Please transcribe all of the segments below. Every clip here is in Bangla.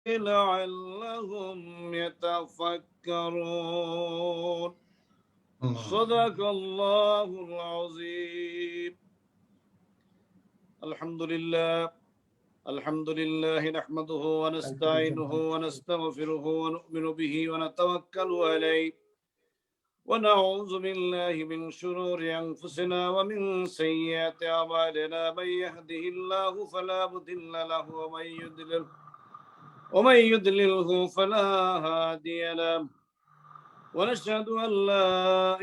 لعلهم يتفكرون صدق الله العظيم. الحمد لله نحمده ونستعينه ونستغفره ونؤمن به ونتوكل عليه ونعوذ بالله من شرور أنفسنا ومن سيئات أعمالنا. من يهده الله فلا مضل له ومن يضلله فلا هادي له. ونشهد أن لا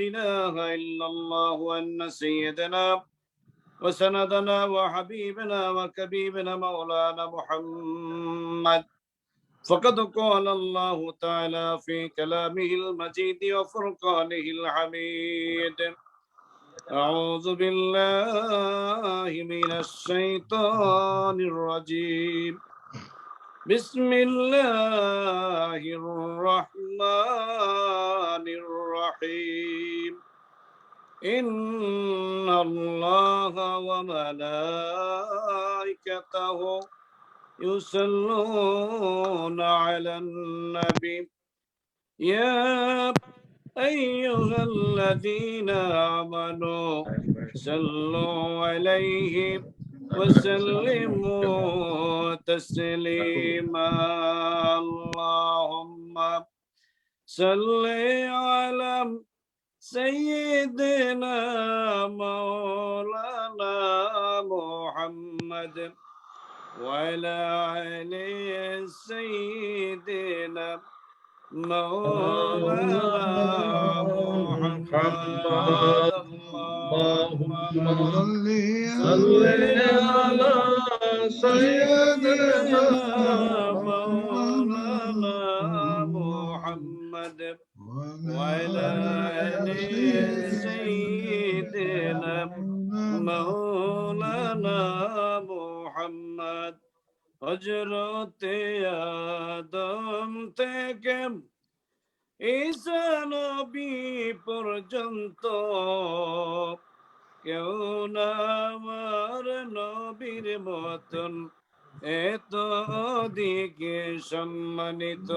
إله إلا الله وأن سيدنا وسندنا وحبيبنا وكبيبنا مولانا محمد فقد قال الله تعالى في كلامه المجيد وفرقانه الحميد: أعوذ بالله من الشيطان الرجيم. بسم الله الرحمن الرحيم. إن الله وملائكته يصلون على النبي يا أيها الذين آمنوا صلوا عليه وسلموا تسليما. اللهم صل على سيدنا مولانا محمد وعلى آل سيدنا مولانا محمد. اللهم صل على سيدنا مولانا محمد وعلى آل سيدنا مولانا محمد। হযরত আদম থেকে ঈসা নবী পর্যন্ত কেউ না আমার নবীর মতন এত দিকে সম্মানিত।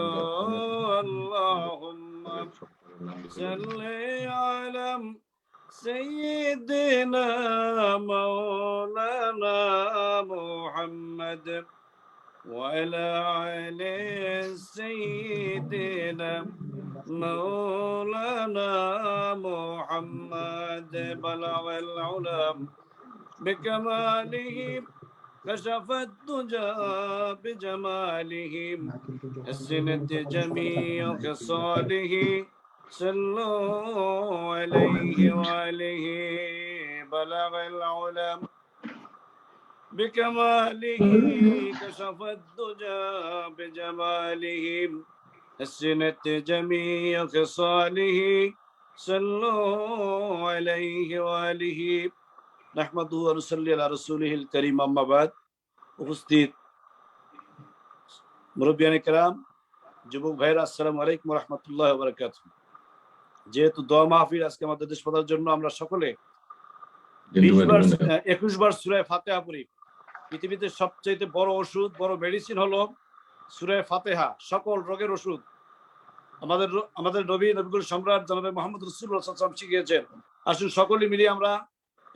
আল্লাহুম্মা সাল্লি আলা সাইয়্যিদিনা মাওলানা মুহাম্মদ وعلى آل سيدنا مولانا محمد. بلغ العلم بكماله كشف الدجى بجماله حسنت جميع خصاله صلوا عليه وآله. بلغ العلم بكماله كشف الدجى بجماله حسنت جميع خصاله صلوا عليه وآله. نحمده ونصلي على رسوله الكريم. أما بعد. উপস্থিত মুরব্বিয়ানে কেরাম, যুবক ভাইরা, আসসালামু আলাইকুম ওয়া রাহমাতুল্লাহি ওয়া বারাকাতুহু। যেহেতু দোয়া মাহফিল আজকে আমাদের দেশ পাতার জন্য আমরা সকলে 21 বার সূরা ফাতিহা পড়ি। পৃথিবীতে সবচেয়ে বড় ওষুধ, বড় মেডিসিন হলো সূরা ফাতিহা, সকল রোগের ওষুধ। আমাদের নবীকুল সম্রাট জনাবে মুহাম্মদ রাসূলুল্লাহ সাল্লাল্লাহু আলাইহি ওয়াসাল্লাম শিখিয়েছেন। আসুন সকলে মিলে আমরা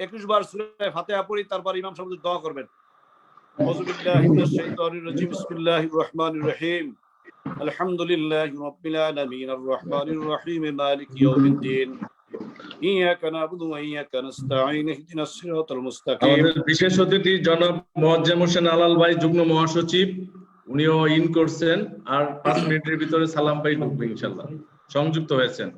21 বার সূরা ফাতিহা পড়ি, তারপর ইমাম সাহেব দোয়া করবেন। আউযু বিল্লাহি মিনাশ শাইতানির রাজিম। বিসমিল্লাহির রহমানির রহিম। আলহামদুলিল্লাহি রাব্বিল আলামিন আর রহমানির রহিম মালিকি ইয়াউমিদ্দিন। ইয়াকা না'বুদু ওয়া ইয়াকা নাস্তাঈন ইহদিনাস সিরাতাল মুস্তাকিম। আমাদের বিশেষ অতিথি জনাব মুআজ্জেম হোসেন আলাল ভাই, যুগ্ম মহাসচিব, উনিও ইন করছেন, আর 5 মিনিটের ভিতরে সালাম ভাই ঢুকবে ইনশাআল্লাহ, সংযুক্ত হয়েছেন।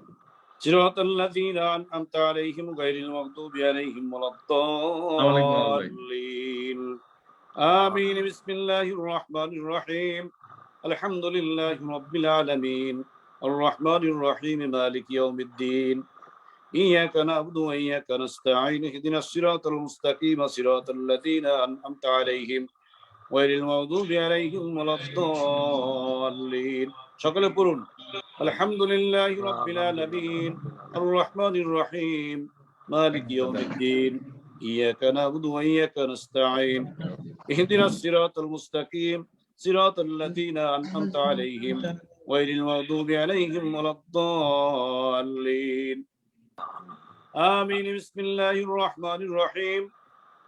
সিরাতাল্লাযীনা আন'আমতা আলাইহিম গায়রিল মাগদুবি আলাইহিম ওয়ালাদ-দাল্লিন। আমিন। বিসমিল্লাহির রহমানির রহিম। আলহামদুলিল্লাহি রাব্বিল আলামিন আর রহমানির রহিম মালিকি ইয়াউমিদ্দিন। إياك نعبد وإياك نستعين اهدنا الصراط المستقيم صراط الذين أنعمت عليهم غير المغضوب عليهم ولا الضالين. সকলে পড়ুন আলহামদুলিল্লাহি রাব্বিল আলামিন আর রহমানির রহিম মালিকি ইয়াউমিদ্দিন। إياك نعبد وإياك نستعين اهدنا الصراط المستقيم صراط الذين أنعمت عليهم غير المغضوب عليهم ولا الضالين آمين بسم الله الرحمن الرحيم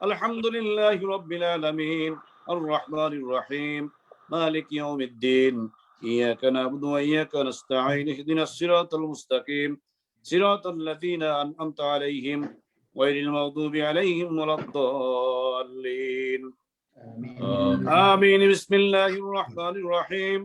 الحمد لله رب العالمين الرحمن الرحيم مالك يوم الدين إياك نعبد وإياك نستعين اهدنا الصراط المستقيم صراط الذين أنعمت عليهم غير المغضوب عليهم ولا الضالين آمين بسم الله الرحمن الرحيم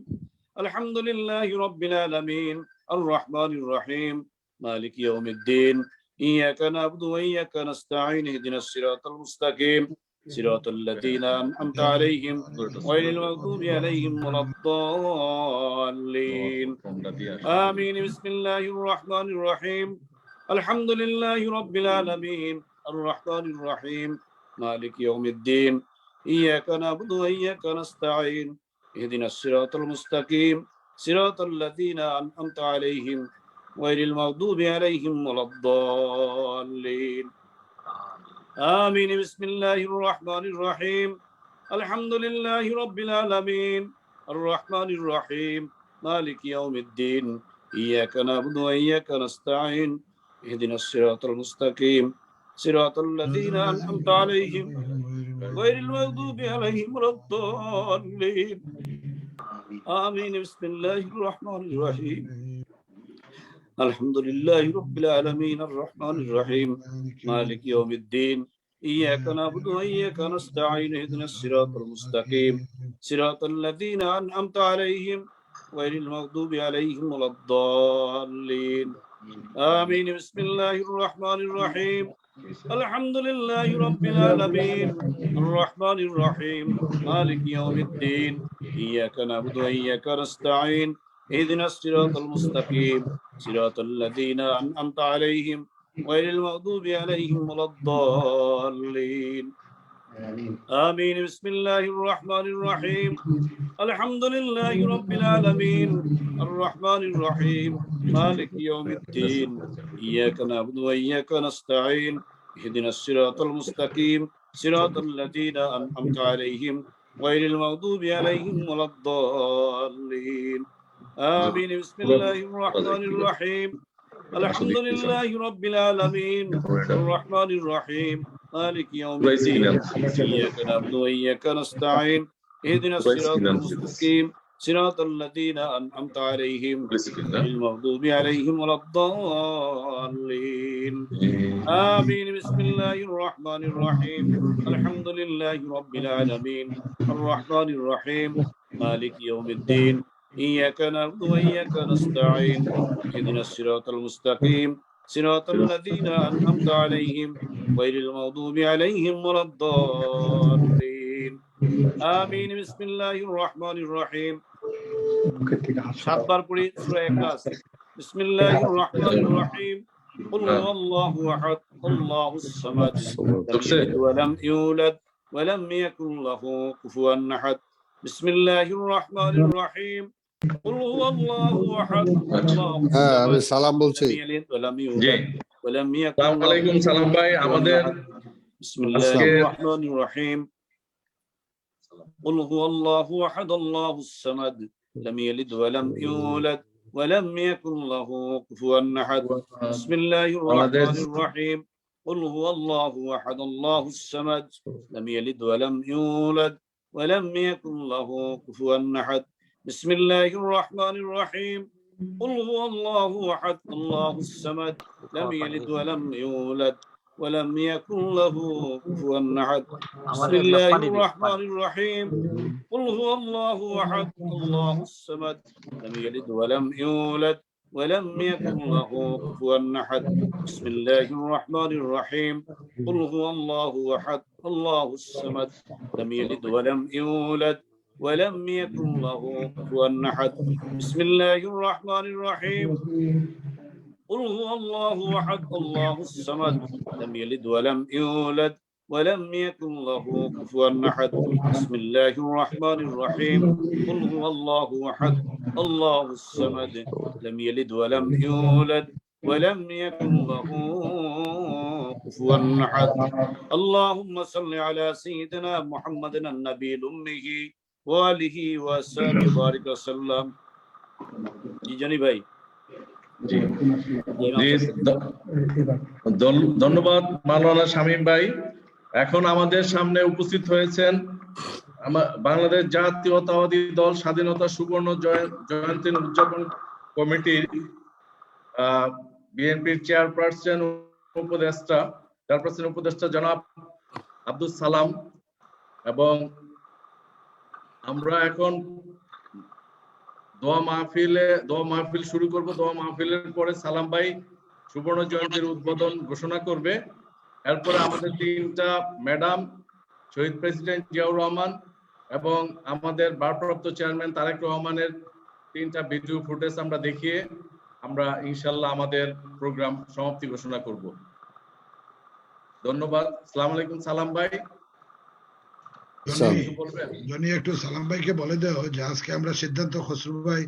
الحمد لله رب العالمين الرحمن الرحيم مالك يوم الدين إياك نعبد وإياك نستعين اهدنا الصراط المستقيم صراط الذين أنعمت عليهم غير المغضوب عليهم ولا الضالين آمين بسم الله الرحمن الرحيم الحمد لله رب العالمين الرحمن الرحيم مالك يوم الدين إياك نعبد وإياك نستعين اهدنا الصراط المستقيم صراط الذين أنعمت عليهم غير المغضوب عليهم ولا الضالين آمين بسم الله الرحمن الرحيم الحمد لله رب العالمين الرحمن الرحيم مالك يوم الدين إياك نعبد وإياك نستعين اهدنا الصراط المستقيم صراط الذين أنعمت عليهم غير المغضوب عليهم ولا الضالين آمين بسم الله الرحمن الرحيم الحمد لله رب العالمين الرحمن الرحيم مالك يوم الدين إياك نعبد وإياك نستعين اهدنا الصراط المستقيم صراط الذين أنعمت عليهم غير المغضوب عليهم ولا الضالين آمين بسم الله الرحمن الرحيم الحمد لله رب العالمين الرحمن الرحيم مالك يوم الدين إياك نعبد وإياك نستعين اهدنا الصراط المستقيم صراط الذين أنعمت عليهم غير المغضوب عليهم ولا الضالين آمين بسم الله الرحمن الرحيم الحمد لله رب العالمين الرحمن الرحيم مالك يوم الدين إياك نعبد وإياك نستعين اهدنا الصراط المستقيم صراط الذين أنعمت عليهم غير المغضوب عليهم ولا الضالين آمين بسم الله الرحمن الرحيم الحمد لله رب العالمين الرحمن الرحيم مالك يوم الدين إياك نعبد وإياك نستعين اهدنا الصراط المستقيم صراط الذين أنعمت عليهم غير المغضوب عليهم ولا الضالين آمين بسم الله الرحمن الرحيم الحمد لله رب العالمين الرحمن الرحيم مالك يوم الدين إياك نعبد وإياك نستعين اهدنا الصراط المستقيم صراط الذين أنعمت عليهم غير المغضوب عليهم ولا الضالين آمين بسم الله الرحمن الرحيم সাতবার পড়ি সূরা ইখলাস বিসমিল্লাহির রহমানির রহিম قل هو الله أحد الله الصمد لم يلد ولم يولد ولم يكن له كفوا أحد بسم الله الرحمن الرحيم قل هو الله أحد الله আমি সালাম বলছি। لم يلد ولم يولد ولم يكن আসসালামু আলাইকুম সালাম ভাই আমাদের بسم الله الرحمن الرحيم قل هو الله أحد الله الصمد لم يلد ولم يولد ولم يكن له كفوا أحد بسم الله الرحمن الرحيم قل هو الله أحد الله الصمد لم يلد ولم يولد ولم يكن له كفوا أحد بسم الله الرحمن الرحيم قل هو الله أحد الله الصمد لم يلد ولم يولد ولم يكن له كفوا أحد بسم الله الرحمن الرحيم قل هو الله أحد الله الصمد لم يلد ولم يولد ولم يكن له كفوا أحد بسم الله الرحمن الرحيم قل هو الله أحد الله الصمد لم يلد ولم يولد ولم يكن له كفوا أحد بسم الله الرحمن الرحيم قل هو الله أحد الله الصمد لم يلد ولم يولد ولم يكن له كفوا أحد بسم الله الرحمن الرحيم قل هو الله أحد الله الصمد لم يلد ولم يولد ولم يكن له كفوا أحد اللهم صل على سيدنا محمد النبي الأمي وآله وصحبه وبارك وسلم জি জনি ভাই জি ইমাম জি সাহেব ধন্যবাদ মাওলানা শামীম ভাই। এখন আমাদের সামনে উপস্থিত হয়েছেন বাংলাদেশ জাতীয়তাবাদী দল স্বাধীনতা সুবর্ণ জয়ন্তী উদযাপন কমিটির বিএনপির চেয়ারপারসন উপদেষ্টা জনাব আব্দুল সালাম, এবং আমরা এখন দোয়া মাহফিল শুরু করব। দোয়া মাহফিলের পরে সালাম ভাই সুবর্ণ জয়ন্তীর উদ্বোধন ঘোষণা করবে। এরপরে আমাদের তিনটা ম্যাডাম, শহীদ প্রেসিডেন্ট জিয়াউর রহমান এবং আমাদের ভারপ্রাপ্ত চেয়ারম্যান তারেক রহমানের তিনটা ভিডিও ফুটেজ আমরা দেখিয়ে আমরা ইনশাল্লাহ আমাদের প্রোগ্রাম সমাপ্তি ঘোষণা করব। ধন্যবাদ। আসসালামু আলাইকুম। সালাম ভাই জনি একটু সালাম ভাইকে বলে দেও যে আজকে আমরা সিদ্ধান্ত খসরু ভাই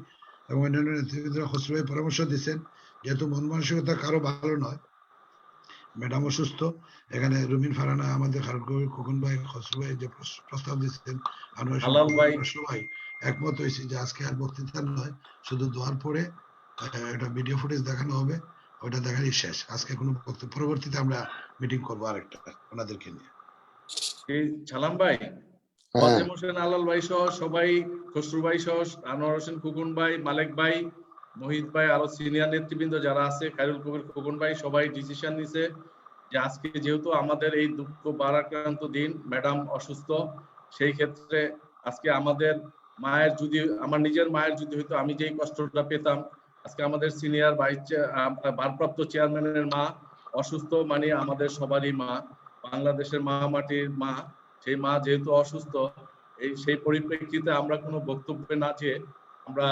এবং অন্যান্য নেতৃবৃন্দরা খসরু ভাই পরামর্শ দিচ্ছেন, যেহেতু মন মানসিকতা কারো ভালো নয়, ম্যাডাম অসুস্থ, এখানে রুমিন ফারানা, আমাদের খোকন ভাই, খসরু ভাই যে প্রস্তাব দিচ্ছেন, আমরা সবাই একমত হয়েছি যে আজকে আর বক্তৃতা নয়, শুধু দোয়ার পরে একটা ভিডিও ফুটেজ দেখানো হবে, ওটা দেখারই শেষ। আজকে কোনো বক্তব্য, পরবর্তীতে আমরা মিটিং করবো আরেকটা ওনাদেরকে নিয়ে। সালাম ভাই, হোসেন আলাল ভাই সহ সবাই, খসরু ভাই সহ আনোয়ার হোসেন খোকন ভাই, মালেক ভাই, মোহিত ভাই, আরো সিনিয়র নেতৃবৃন্দ যারা আছে, খায়রুল কবির খোকন ভাই, সবাই ডিসিশন নিছে যে আজকে যেহেতু আমাদের এই দুঃখ ভারাক্রান্ত দিন, ম্যাডাম অসুস্থ, সেই ক্ষেত্রে আজকে আমাদের মায়ের যদি, আমার নিজের মায়ের যদি হয়তো আমি যেই কষ্টটা পেতাম, আজকে আমাদের সিনিয়র ভারপ্রাপ্ত চেয়ারম্যানের মা অসুস্থ, মানে আমাদের সবারই মা, বাংলাদেশের মা মাটির মা, সেই মা যেহেতু অসুস্থ, সেই পরিপ্রেক্ষিতে আমরা কোনো বক্তব্যে না চেয়ে আমরা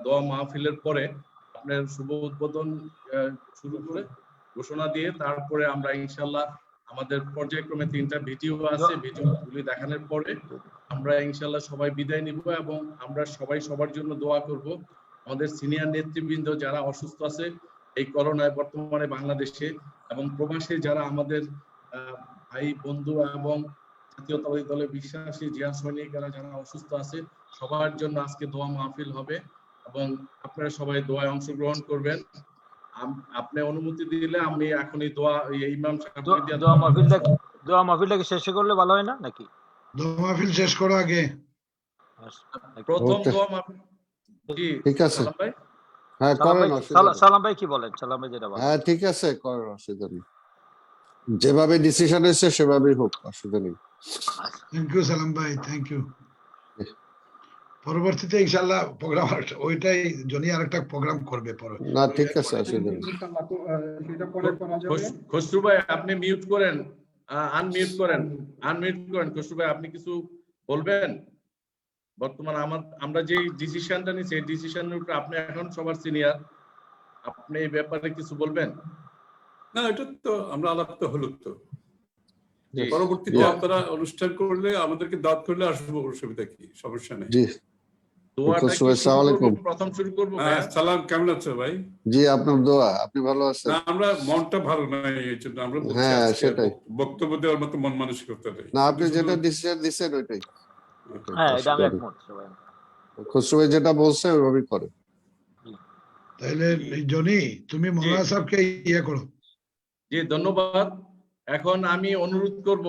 দোয়া মাহফিলের পরে আপনার শুভ উদ্বোধন শুরু করে ঘোষণা দিয়ে তারপরে আমরা ইনশাল্লাহ আমাদের পর্যায়ক্রমে তিনটা ভিডিও আছে, ভিডিওগুলি দেখানোর পরে আমরা ইনশাল্লাহ সবাই বিদায় নিব এবং আমরা সবাই সবার জন্য দোয়া করব। আমাদের সিনিয়র নেতৃবৃন্দ যারা অসুস্থ আছে এই করোনায় বর্তমানে বাংলাদেশে, এবং প্রবাসে যারা আমাদের ভাই বন্ধু এবং জাতীয়তাবাদী দলে বিশ্বাসী জিয়া সৈনিকেরা যারা অসুস্থ আছে, সবার জন্য আজকে দোয়া মাহফিল হবে এবং আপনারা সবাই দোয়ায় অংশগ্রহণ করবেন। আপনি অনুমতি দিলে আমি এখন এই দোয়া ইমাম সাহেবকে দিয়ে দোয়া মাহফিলটাকে শেষ করলে ভালো হয় না নাকি? দোয়া মাহফিল শেষ করো আগে। প্রথম দোয়া মাহফিল। জি ঠিক আছে, ভাই। হ্যাঁ করেন। সালাম ভাই কি বলেন? সালাম ভাই যেটা বলেন। হ্যাঁ ঠিক আছে, করেন, অসুবিধা নেই। যেভাবে ডিসিশন এসেছে সেভাবেই হোক, অসুবিধা নেই। থ্যাংক ইউ সালাম ভাই, থ্যাংক ইউ। পরবর্তীতে ইনশাআল্লাহ প্রোগ্রাম ওইটাই জনি আরেকটা প্রোগ্রাম করবে পরে। না ঠিক আছে, অসুবিধা নেই। খসরু ভাই আপনি মিউট করেন, আনমিউট করেন খসরু ভাই, আপনি কিছু বলবেন? বর্তমান আমরা যে ডিসিশনটা নিছি এই ডিসিশনের উপর আপনি এখন সবার সিনিয়র, আপনি এই ব্যাপারে কিছু বলবেন? না, এটা তো আমরা আলাপ তো হলো, তো পরবর্তীতে আপনারা অনুষ্ঠান করলে আমাদেরকে দাওয়াত করলে আসবো, অসুবিধা কি? সমস্যা নেই। জি প্রথম শুরু করবো। সালাম, কেমন আছো ভাই? জি আপনার দোয়া, আপনি ভালো আছেন? আমরা মনটা ভালো নাই এই জন্য আমরা সেটাই বক্তব্য দেওয়ার মতো মন মানসিকতা নেই। না, আপনি যেটা ডিসিশন দিচ্ছেন ওইটাই। হ্যাঁ এটা আমি একমত। খসরু ভাই যেটা বলছে ওইভাবেই করে। তাহলে জনি তুমি মৌলানা সাহেবকে ইয়ে করো। জি ধন্যবাদ। এখন আমি অনুরোধ করব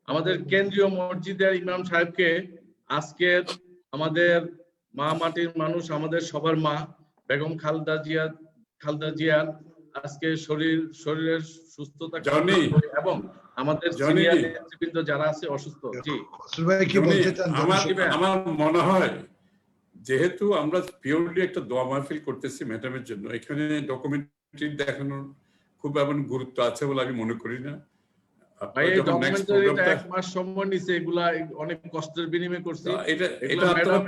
আমাদের কেন্দ্রীয় মসজিদের ইমাম সাহেবকে, আজকের আমাদের মা মাটির মানুষ, আমাদের সবার মা বেগম খালেদা জিয়া আজকে শরীরের সুস্থতা এবং আমাদের সিনিয়র নেতৃবৃন্দ যারা আছে অসুস্থ। জি আমার মনে হয় যেহেতু আমরা পিওরলি একটা দোয়া মাহফিল করতেছি ম্যাডামের জন্য, এখানে ডকুমেন্টারি দেখানোর খুব এমন গুরুত্ব আছে বলে আমি মনে করি না।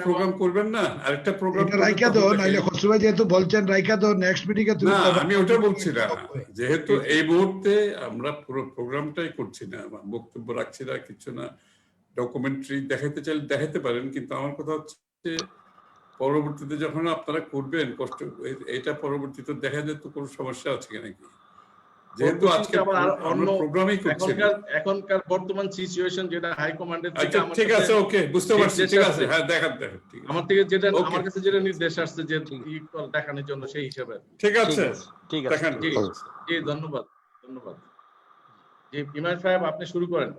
প্রোগ্রাম করবেন না, আরেকটা প্রোগ্রাম যেহেতু বলছেন রাইখা দাও, নেক্সট মিটিংয়ে তুমি। আমি ওটা বলছি না, যেহেতু এই মুহূর্তে আমরা পুরো প্রোগ্রামটাই করছি না, বক্তব্য রাখছি না, কিছু না। ডকুমেন্টারি দেখাতে চাইলে দেখাতে পারেন, কিন্তু আমার কথা হচ্ছে পরবর্তীতে যখন আপনারা করবেন কষ্ট, এটা পরবর্তীতে দেখা যায় তো কোনো সমস্যা আছে নাকি? যেহেতু আজকে আবার অন্য আমরা প্রোগ্রামই করছি না। এখনকার বর্তমান সিচুয়েশন যেটা হাই কমান্ডের থেকে আচ্ছা আমার ঠিক আছে, কাছে ওকে, বুঝতে পারছি, নির্দেশ ঠিক আছে, আসছে। হ্যাঁ দেখান ঠিক আছে, আমার থেকে যেটা Okay. আমার কাছে যেটা নির্দেশ আসছে যে দেখানোর জন্য সেই হিসাবে। ঠিক আছে, ঠিক আছে দেখান। জি জি, ধন্যবাদ ধন্যবাদ। জি ইমাম সাহেব আপনি শুরু করেন।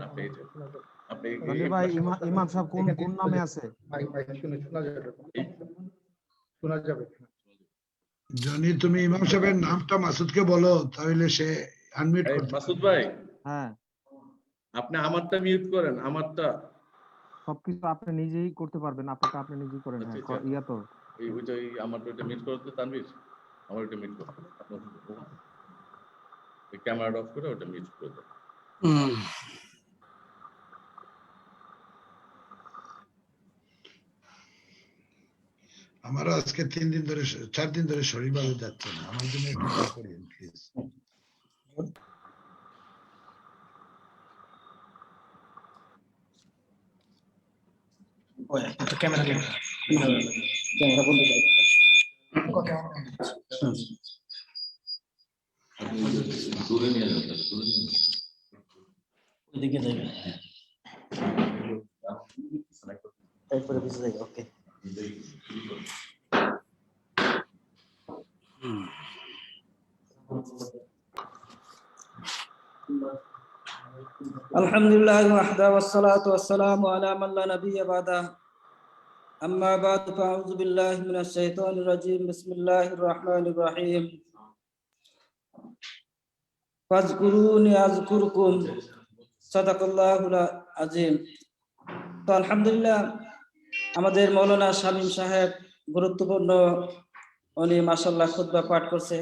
না পেয়েছে আপনি রনি ভাই ইমাম সাহেব কোন নামে আছে? জনি তুমি ইমাম সাহেবের নামটা মাসুদকে বলো, তাহলে সে আনমিউট এই করতে মাসুদ ভাই হ্যাঁ, আপনি আমারটা মিউট করেন, আমারটা সবকিছু আপনি নিজেই করতে পারবেন, আপনারটা আপনি নিজেই করেন। আচ্ছা, হ্যাঁ, আচ্ছা। ইয়া তো ওইটা আমারটা ওইটা মিউট করতে তানভীর, আমার ওইটা মিউট করো, ওই ক্যামেরাটা অফ করে ওটা মিউট করে দাও। আমারও আজকে 4 দিন ধরে শরীর ভালো যাচ্ছে না, আমার জন্য একটু দোয়া করিয়েন প্লিজ। الحمد لله وحده والصلاة والسلام على من لا نبي بعده أما بعد فأعوذ بالله من الشيطان الرجيم بسم الله الرحمن الرحيم فاذكروني أذكركم صدق الله العظيم। তো আলহামদুলিল্লাহ আমাদের মৌলানা শামীম সাহেব গুরুত্বপূর্ণ উনি মাশাআল্লাহ খুতবা পাঠ করছে।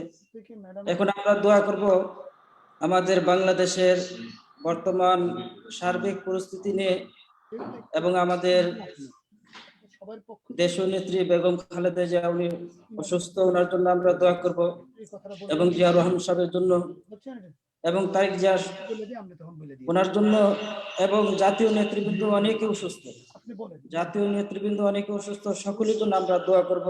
এখন আমরা দোয়া করব আমাদের বাংলাদেশের বর্তমান সার্বিক পরিস্থিতি নিয়ে এবং আমাদের দেশনেত্রী বেগম খালেদা জিয়া উনি অসুস্থ, ওনার জন্য আমরা দোয়া করব এবং জিয়া রহমান সাহেবের জন্য এবং তারেক জিয়া ওনার জন্য এবং জাতীয় নেতৃবৃন্দ অনেকে অসুস্থ, সকলের জন্য আমরা দোয়া করব।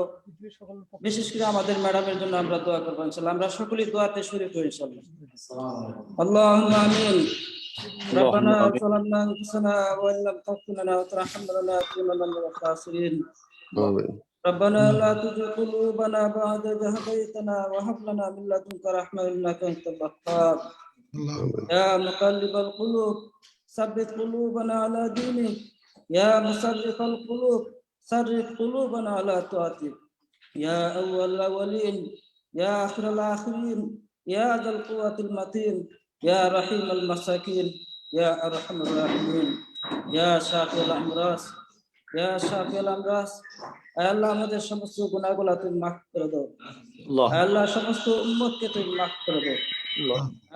বিশেষ করে আমাদের ম্যাডামের জন্য আমরা দোয়া করবো ইনশাআল্লাহ। আমরা সকলেই দোয়াতে শরীক হই ইনশাআল্লাহ। আল্লাহুম্মা আমিন। ربنا ظلمنا انفسنا وان لم تغفر لنا وترحمنا لنكونن من الخاسرين. ربنا لا تزغ قلوبنا بعد إذ هديتنا وهب لنا من لدنك رحمة إنك أنت الوهاب. يا مقلب القلوب ثبت قلوبنا على دينك، يا مصرف القلوب صرف قلوبنا على طاعتك. يا أول الأولين يا آخر الآخرين يا ذا القوة المتين يا رحيم المساكين يا أرحم الراحمين يا شافي الأمراض يا شافي الأمراض। আল্লাহ আমাদের সমস্ত গুনাহগুলো তুমি মাফ করে দাও। আল্লাহ সমস্ত উম্মতকে তুমি মাফ করে দাও।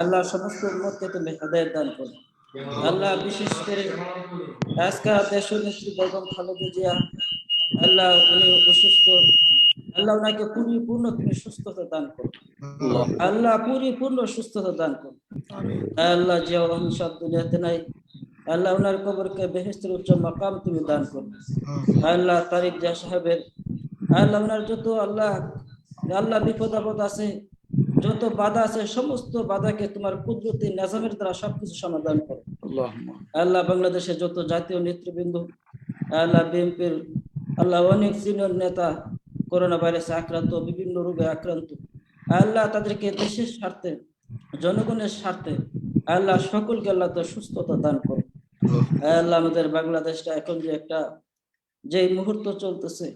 আল্লাহ সমস্ত উম্মতকে তুমি হেদায়েত দান করো। আল্লাহ বিশেষ করে আজকে দেশনেত্রী বেগম খালেদা জিয়া, আল্লাহ উনি অসুস্থ, আল্লাহ ওনাকে পরিপূর্ণ তুমি সুস্থতা দান করো। আল্লাহ পরিপূর্ণ সুস্থতা দান করো। আল্লাহ জিয়া রহমান সাহেব দুনিয়াতে নাই, আল্লাহ ওনার কবরকে বেহেশতের উচ্চ মাকাম তুমি দান করো। আল্লাহ তারেক জিয়া সাহেবের আল্লাহ ওনার যত আল্লাহ বিপদ আপদ আছে, যত বাধা আছে, সমস্ত বাধাকে তোমার কুদরতি নিজামের দ্বারা সবকিছু সমাধান করো। আল্লাহ বাংলাদেশের যত জাতীয় নেতৃবৃন্দ, আল্লাহ বিএনপির আল্লাহ অনেক সিনিয়র নেতা করোনা ভাইরাসে আক্রান্ত, বিভিন্ন রোগে আক্রান্ত, আল্লাহ তাদেরকে দেশের স্বার্থে জনগণের স্বার্থে আল্লাহ সকলকে আল্লাহ তো সুস্থতা দান করো। আল্লাহ আমাদের বাংলাদেশটা এখন যে একটা যে মুহূর্ত চলতেছে,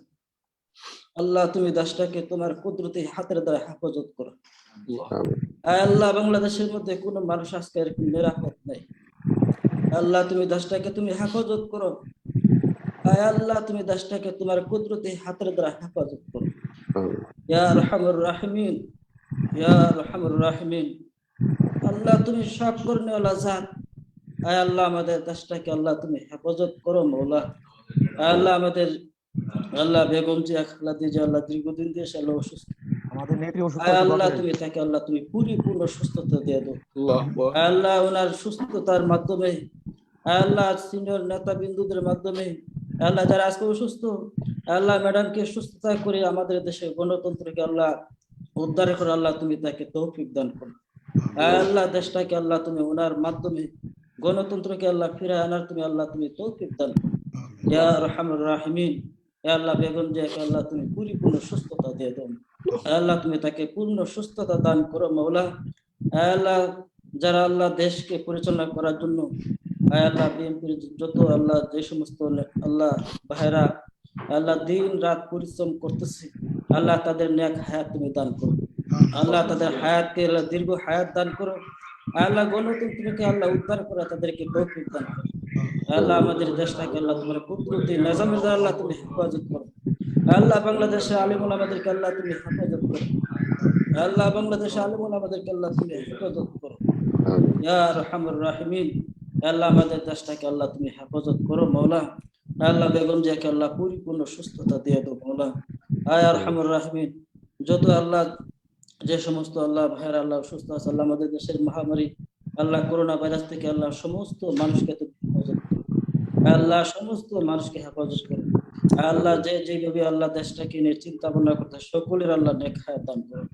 আল্লাহ তুমি দেশটাকে তোমার কুদরতি হাতের দ্বারা হেফাজত করো। আল্লাহ বাংলাদেশের মধ্যে কোনো মানুষ আজকে এরকম নিরাপদ নাই। আল্লাহ তুমি দেশটাকে তুমি হেফাজত করো। আল্লাহ তুমি দেশটাকে তোমার কুদরতি হাতের দ্বারা হেফাজত করো। ইয়া আরহামুর রাহিমিন ইয়া আরহামুর রাহিমিন। আল্লাহ তুমি সব করনেওয়ালা জাত। আল্লাহ আমাদের দেশটাকে আল্লাহ তুমি হেফাজত করো মওলা। আল্লাহ আমাদের আল্লাহ বেগম জিয়া খালেদা জিয়া আল্লাহ দীর্ঘদিন দিয়ে আল্লাহ অসুস্থ, আমাদের নেত্রী অসুস্থ, আল্লাহ তুমি তাকে আল্লাহ তুমি পরিপূর্ণ সুস্থতা দিয়ে দাও। আল্লাহ ওনার সুস্থতার মাধ্যমে, আল্লাহ সিনিয়র নেতা বিন্দুদের মাধ্যমে, আল্লাহ যারা আজকে অসুস্থ, আল্লাহ ম্যাডামকে সুস্থতা করে আমাদের দেশে গণতন্ত্রকে আল্লাহ উদ্ধার করে আল্লাহ তুমি তাকে তৌফিক দান করো। আল্লাহ দেশটাকে আল্লাহ তুমি ওনার মাধ্যমে গণতন্ত্রকে আল্লাহ ফিরে আনার তুমি আল্লাহ তুমি তৌফিক দান করো। ইয়া আরহামুর রাহিমিন, ইয়া আল্লাহ বেগম জিয়াকে আল্লাহ তুমি পরিপূর্ণ সুস্থতা দিয়ে দাও। আল্লাহ তুমি তাকে পূর্ণ সুস্থতা দান করো মাওলা। আল্লাহ যারা আল্লাহ দেশকে পরিচালনা করার জন্য আল্লাহ বিএনপির যত আল্লাহ যে সমস্ত আল্লাহ ভাইরা আল্লাহ দিন রাত পরিশ্রম করতেছে, আল্লাহ তাদের নেক হায়াত তুমি দান করো। আল্লাহ তাদের হায়াতকে আল্লাহ দীর্ঘ হায়াত দান করো। আল্লাহ গণতন্ত্রকে আল্লাহ উদ্ধার করে তাদেরকে তৌফিক দান করো। আল্লাহ আমাদের দেশটাকে আল্লাহ তোমার কুদরতি নিজামের দ্বারা আল্লাহ তুমি হেফাজত করো। আল্লাহ বাংলাদেশের আলেম ওলামাদেরকে আল্লাহ তুমি হেফাজত করো। আল্লাহ বাংলাদেশের আলেম ওলামাদেরকে আল্লাহ তুমি হেফাজত করো। ইয়া আরহামুর রাহিমিন, আল্লাহ আমাদের দেশটাকে আল্লাহ তুমি হেফাজত করো মাওলা। আল্লাহ বেগম জিয়াকে আল্লাহ পরিপূর্ণ সুস্থতা দিয়ে দাও মাওলা। আয় আরহামুর রাহিমিন, যত আল্লাহ যে সমস্ত আল্লাহ ভাইরা আল্লাহ সুস্থ আছে, আল্লাহ আমাদের দেশের মহামারী আল্লাহ করোনা ভাইরাস থেকে আল্লাহ সমস্ত মানুষকে তুমি হেফাজত করো। আল্লাহ সমস্ত মানুষকে হেফাজত করো। আল্লাহ যে যেভাবে আল্লাহ দেশটাকে নিয়ে চিন্তা ভাবনা করতে সকলের আল্লাহ নেক হায়াত দান করো।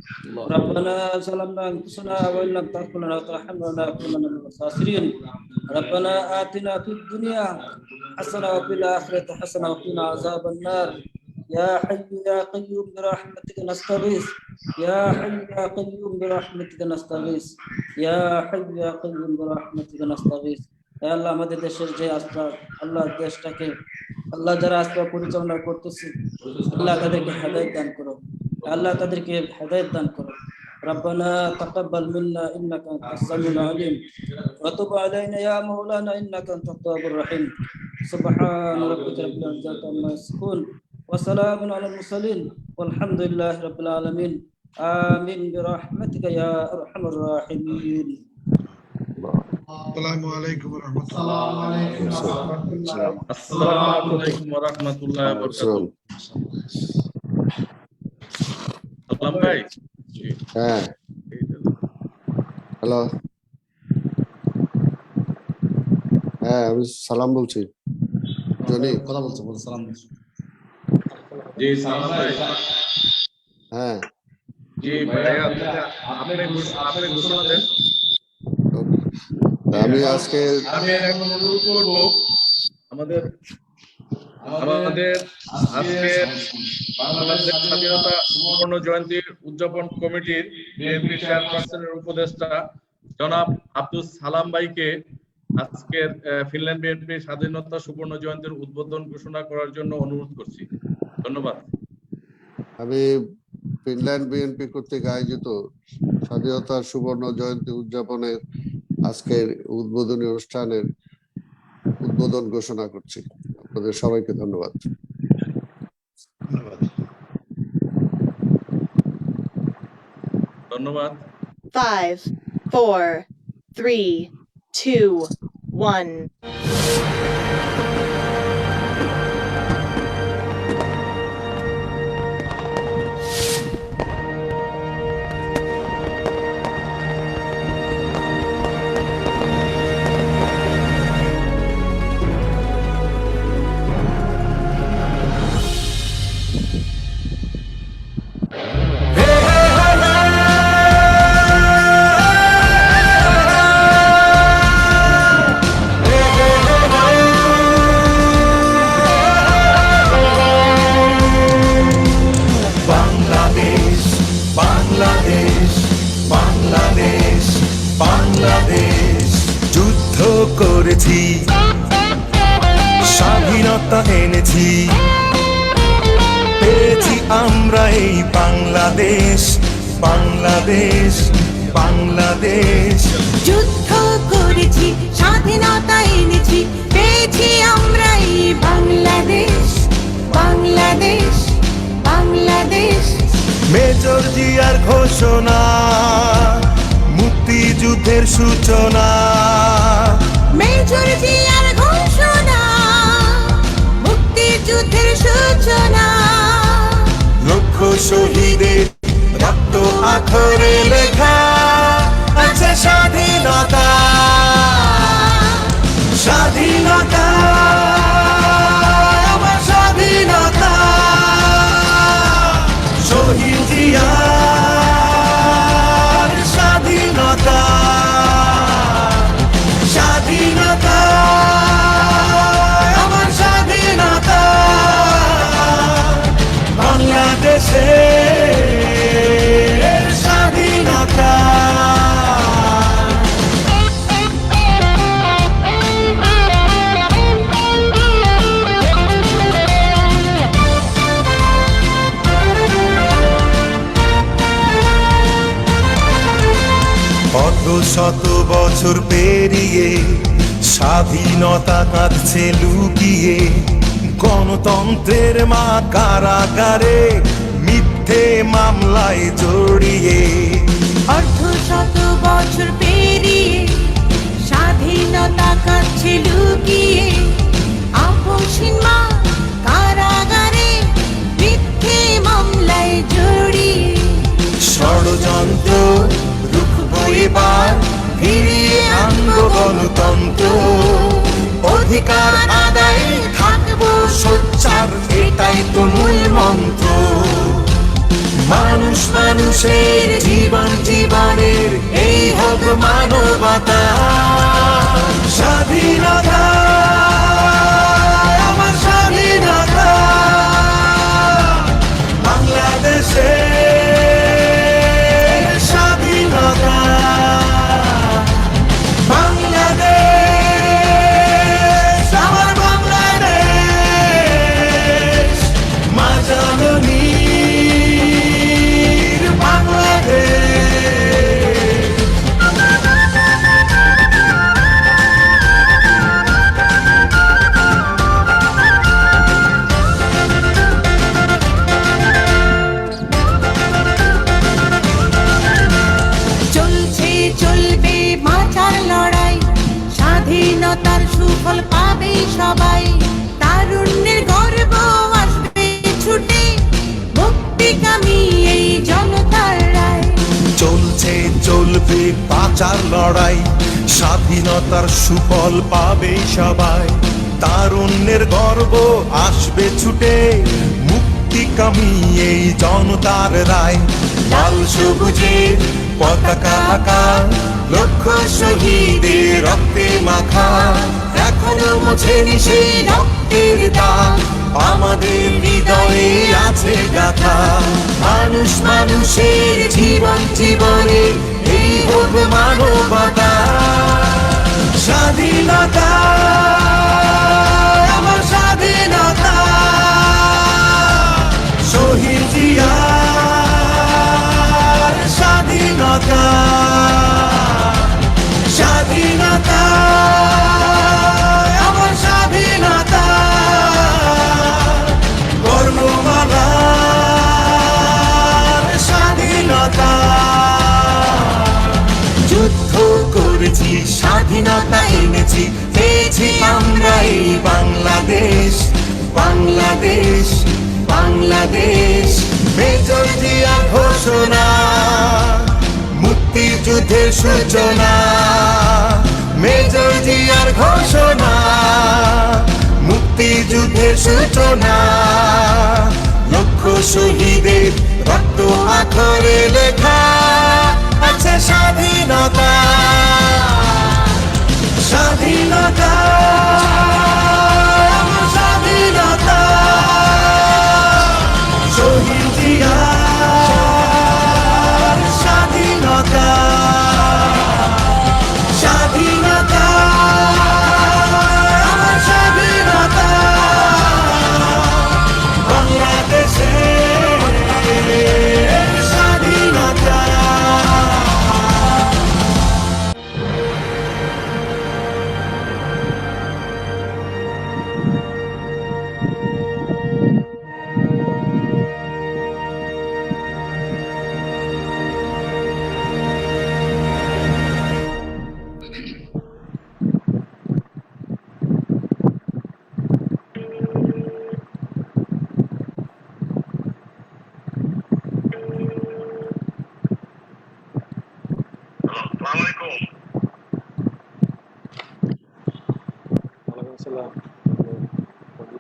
রব্বানা যালামনা আনফুসানা ওয়া ইন লাম তাগফির লানা ওয়া তারহামনা লানাকুনান্না মিনাল খাসিরিন। রব্বানা আতিনা ফিদ দুনিয়া হাসানা ওয়া ফিল আখিরাতি হাসানা ওয়া কিনা আযাবান নার। ইয়া হাইয়্যু ইয়া কাইয়্যুম বিরহমাতিকা নাস্তাগীস। ইয়া হাইয়্যু ইয়া কাইয়্যুম বিরহমাতিকা নাস্তাগীস। ইয়া হাইয়্যু ইয়া কাইয়্যুম বিরহমাতিকা নাস্তাগীস। হে আল্লাহ আমাদের দেশের যে আস্থা আল্লাহ দেশটাকে আল্লাহ যারা আস্থা পরিচালনা করতেছে আল্লাহ তাদেরকে হেদায়েত দান করো। আল্লাহ তাদেরকে হেদায়েত দান করো। ربنا تقبل منا انك انت السميع العليم وتب علينا يا مولانا انك انت التواب الرحيم. سبحان ربك رب العزة عما يصفون وسلام على المرسلين والحمد لله رب العالمين. آمين برحمتك يا أرحم الراحمين. আসসালামু আলাইকুম ওয়া রাহমাতুল্লাহ। আসসালামু আলাইকুম ওয়া রাহমাতুল্লাহি ওয়া বারাকাতুহু। সালাম ভাই। হ্যাঁ, হ্যালো, হ্যাঁ আমি সালাম বলছি। জনি কথা বলছো, বল সালাম বলছো। জি সালাম ভাই। হ্যাঁ, জি ভাইয়া, আপনি ঘোষণা দেন। আমি আজকে আমি এখন অনুরোধ করব আমাদের আজকের বাংলাদেশ স্বাধীনতা সুবর্ণ জয়ন্তীর উদযাপন কমিটির বিএনপি চেয়ারপারসনের উপদেষ্টা জনাব আব্দুল সালাম ভাইকে আজকের ফিনল্যান্ড বিএনপি স্বাধীনতা সুবর্ণ জয়ন্তীর উদ্বোধন ঘোষণা করার জন্য অনুরোধ করছি। ধন্যবাদ। আমি ফিনল্যান্ড বিএনপি কর্তৃক আয়োজিত স্বাধীনতা সুবর্ণ জয়ন্তী উদযাপনের আজকের উদ্বোধনী অনুষ্ঠানের উদ্বোধন ঘোষণা করছি। আপনাদের সবাইকে ধন্যবাদ। ধন্যবাদ। 5, 4, 3, 2, 1. যুদ্ধ করেছি, স্বাধীনতা এনেছি, পেয়েছি আমরা এই বাংলাদেশ, বাংলাদেশ, বাংলাদেশ। যুদ্ধ করেছি, স্বাধীনতা এনেছি, পেয়েছি আমরা এই বাংলাদেশ, বাংলাদেশ, বাংলাদেশ। মেজর জিয়ার ঘোষণা, মুক্তিযুদ্ধের সূচনা। মেজর জিয়ার ঘোষণা, মুক্তিযুদ্ধের সূচনা। লক্ষ শহীদের রক্ত আখরে লেখা আছে স্বাধীনতা, স্বাধীনতা। বছর পেরিয়ে স্বাধীনতা কাঁদছে লুকিয়ে, গণতন্ত্রের মা কারাগারে মিথ্যে মামলায় জড়িয়ে। অর্ধশত বছর পেরিয়ে স্বাধীনতা কাছে লুকিয়ে, আপসহীন মা কারাগারে মিথ্যে মামলায় জড়িয়ে। ষড়যন্ত্র রুখবো এবার, ফিরিয়ে আনবো গণতন্ত্র, অধিকার আদায়ে থাকবো সোচ্চার, এটাই তো মূল মন্ত্র। মানুষ মানুষের জীবন জীবনের এই হোক মানবতা। স্বাধীনতা আমার স্বাধীনতা, বাংলাদেশের স্বাধীনতা। বাংলাদেশ আমার বাংলাদেশ, মা জননীর বাংলাদেশ। চলছে চলবে মাঝার লড়াই, স্বাধীনতার সুফল পাবে সবাই। তারুণ্যের গর্ব আসবে ছুটে, মুক্তিকামী এই জনতার রায়। চলছে চলবে বাঁচার লড়াই, স্বাধীনতার সুফল পাবে সবাই। তারুণ্যের গর্ব আসবে ছুটে, মুক্তিকামী এই জনতার রায়। লাল সবুজের পতাকা আঁকা, লক্ষ শহীদের রক্তে মাখা, এখনো মোছেনি সেই রক্তের দাগ, আমাদের হৃদয়ে আছে গাথা। মানুষ মানুষের জীবন জীবনে এই হোক মানবতা। স্বাধীনতা আমার স্বাধীনতা, শহীদ জিয়ার স্বাধীনতা। স্বাধীনতা আমার স্বাধীনতা, বর্ণমালার স্বাধীনতা। যুদ্ধ করেছি স্বাধীনতা এনেছি, পেয়েছি আমরা এই বাংলাদেশ। বাংলাদেশ বাংলাদেশ, মেজর জিয়া ঘোষণা, মুক্তিযুদ্ধের সূচনা। মেজর জিয়ার ঘোষণা, মুক্তিযুদ্ধের সূচনা। লক্ষ শহীদের রক্ত আখরে লেখা আছে স্বাধীনতা। স্বাধীনতা আমার স্বাধীনতা, শহীদ জিয়ার স্বাধীনতা। স্বাধীনতা আমার স্বাধীনতা, বাংলাদেশের স্বাধীনতা।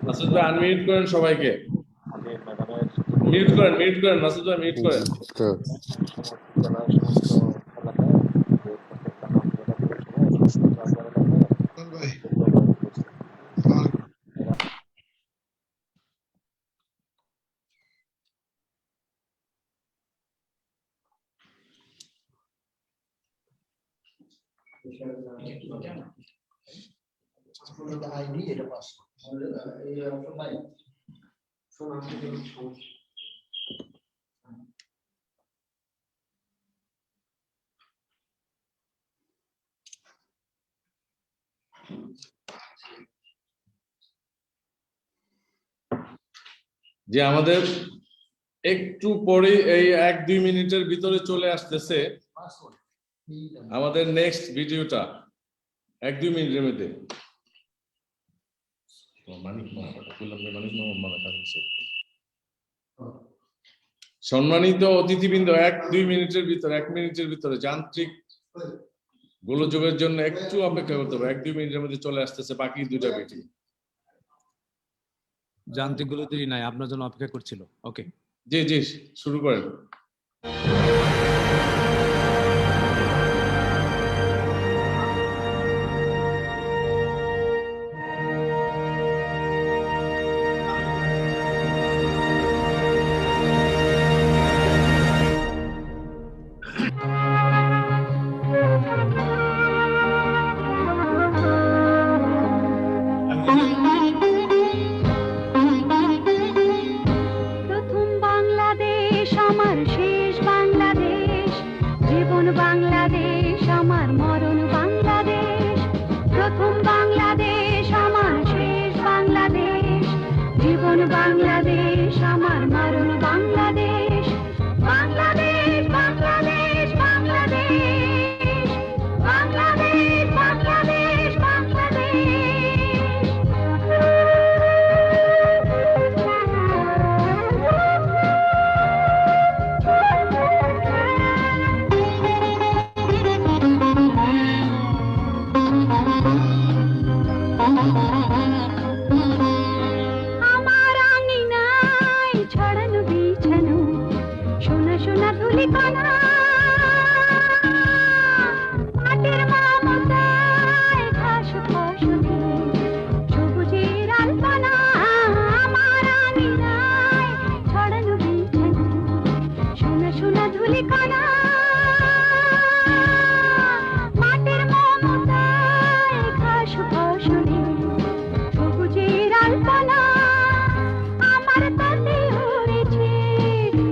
মাসুদ ভাই আনমিউট করেন সবাইকে, মিউট করেন মাসুদ ভাই, মিউট করেন। ভাই আইডি এটা পাস এই অপশন নাই শোনা যে আমাদের একটু পরে এই 1-2 মিনিটের ভিতরে চলে আসতেছে আমাদের নেক্সট ভিডিওটা 1-2 মিনিটের মধ্যে। সম্মানিত অতিথিবৃন্দ, 1-2 মিনিটের ভিতরে 1 মিনিটের ভিতরে যান্ত্রিক গোলযোগের জন্য একটু অপেক্ষা করতে হবে। 1-2 মিনিটের মধ্যে চলে আসতেছে বাকি দুটা ভিডিও। যান্ত্রিক গুলো দেরি নাই, আপনার জন্য অপেক্ষা করছিল। ওকে, জি জি, শুরু করেন। প্রথম বাংলাদেশ আমার শেষ বাংলাদেশ, জীবন বাংলাদেশ আমার মরণ বাংলাদেশ। প্রথম বাংলাদেশ আমার শেষ বাংলাদেশ, জীবন বাংলাদেশ আমার মরণ বাংলাদেশ। বাংলাদেশ বাংলাদেশ বাংলাদেশ, বাংলাদেশ বাংলাদেশ আমার আঙিনায় ছড়ানো বিছানো সোনা সোনা ধুলিকণা, মাটির মমতায় ঘাস ফসলে সবুজের আলপনা। আমার আঙিনায় ছড়ানো বিছানো সোনা সোনা ধুলিকণা, মাটির মমতায় ঘাস ফসলে সবুজের আলপনা। আমার তাতে হয়েছে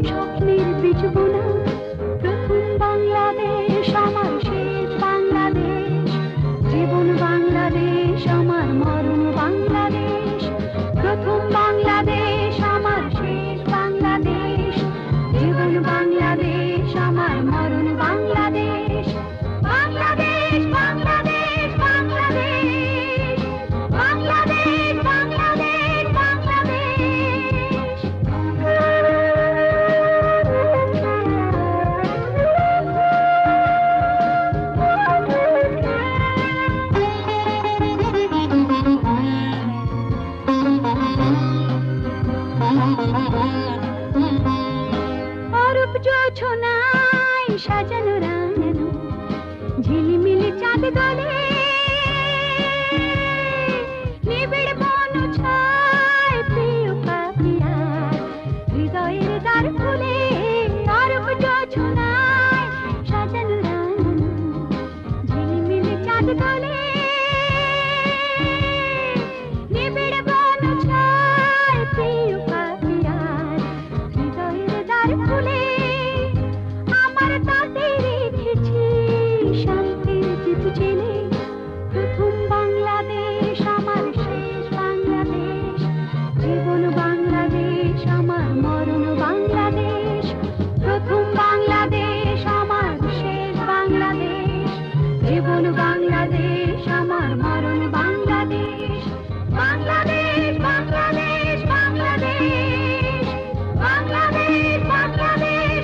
স্বপ্নের বীজ বোনা। প্রথম বাংলাদেশ আমার শেষ বাংলাদেশ, জীবন বাংলাদেশ আমার মরণ বাংলাদেশ। প্রথম বাংলাদেশ আমার শেষ বাংলাদেশ, জীবন বাংলাদেশ আমার মরণ বাংলাদেশ। বাংলাদেশ বাংলাদেশ বাংলাদেশ, বাংলাদেশ বাংলাদেশ অরূপ জোছনায় সাজানো রাঙানো ঝিলিমিলি চাঁদ দলে, নিবিড় বন ছায় প্রিয় পাপিয়া হৃদয়ের দ্বার খুলে। অরূপ জোছনায় সাজানো রাঙানো ঝিলিমিলি চাঁদ দলে, নিবিড় বন ছায় প্রিয় পাপিয়া হৃদয়ের দ্বার খুলে। আমার তাতে রেখেছি শান্তির দীপ জেলে। প্রথম বাংলাদেশ আমার শেষ বাংলাদেশ, জীবন বাংলাদেশ আমার মরণ বাংলাদেশ। প্রথম বাংলাদেশ আমার শেষ বাংলাদেশ, জীবন বাংলাদেশ আমার মরণ বাংলাদেশ। বাংলাদেশ বাংলাদেশ বাংলাদেশ, বাংলাদেশ বাংলাদেশ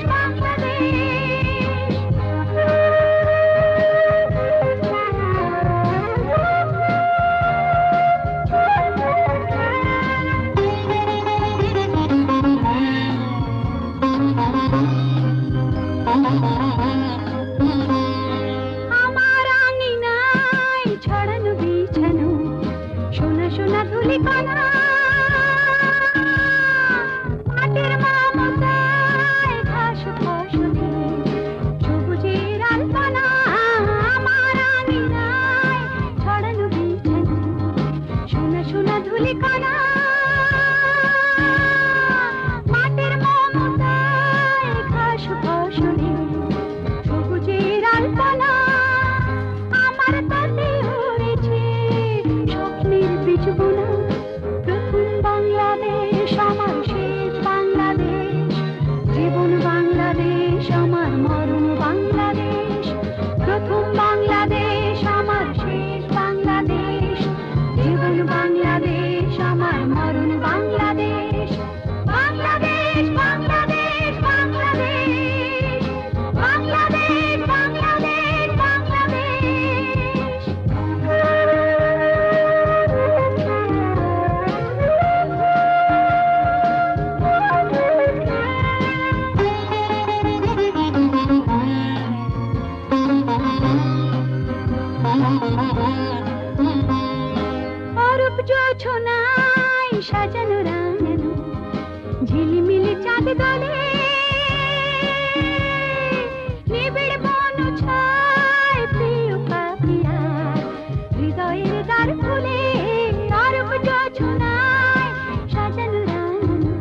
আমার আঙিনায় ছড়ানো বিছানো সোনা সোনা ধুলিকণা, মাটির মমতায় ঘাস ফসলে সবুজের আলপনা। আমার আঙিনায় ছড়ানো বিছানো সোনা সোনা ধুলিকণা, মাটির মমতায় ঘাস ফসলে সবুজের আলপনা। আমার তাতে হয়েছে অরূপ জোছনায় সাজানো রাঙানো ঝিলিমিলি চাঁদ দলে নিবিড় বন ছায় প্রিয় পাপিয়ার হৃদয়ের দ্বার খুলে অরূপ জোছনায় সাজানো রাঙানো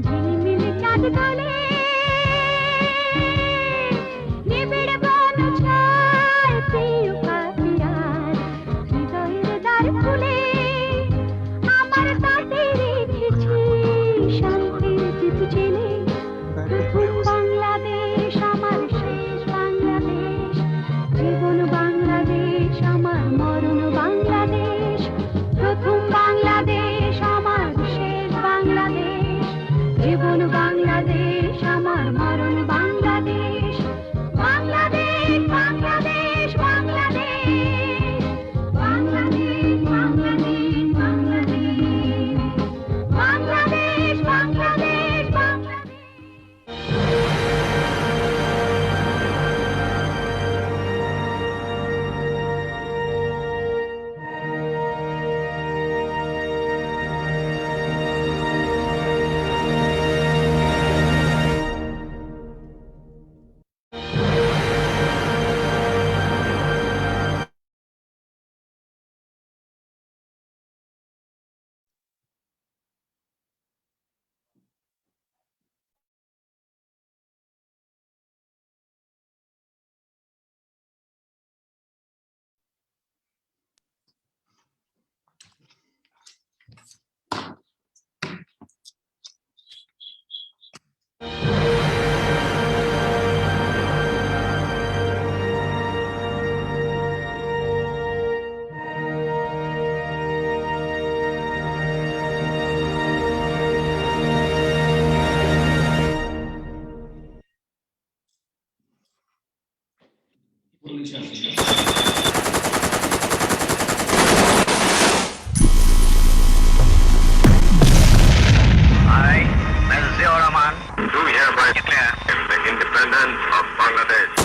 ঝিলিমিলি চাঁদ দলে নিবিড় বন ছায় প্রিয় পাপিয়ার হৃদয়ের দ্বার খুলে আমার তাতে রেখেছি শান্তির দীপ জেলে প্রথম বাংলাদেশ আমার শেষ বাংলাদেশ জীবন বাংলাদেশ আমার মরণ বাংলাদেশ প্রথম বাংলাদেশ আমার শেষ বাংলাদেশ জীবন বাংলাদেশ আমার মরণ Bangladesh Bangladesh Bangladesh Bangladesh Bangladesh Bangladesh Bangladesh Bangladesh Bangladesh I, Major Ziaur Rahman, do hereby declare the independence of Bangladesh.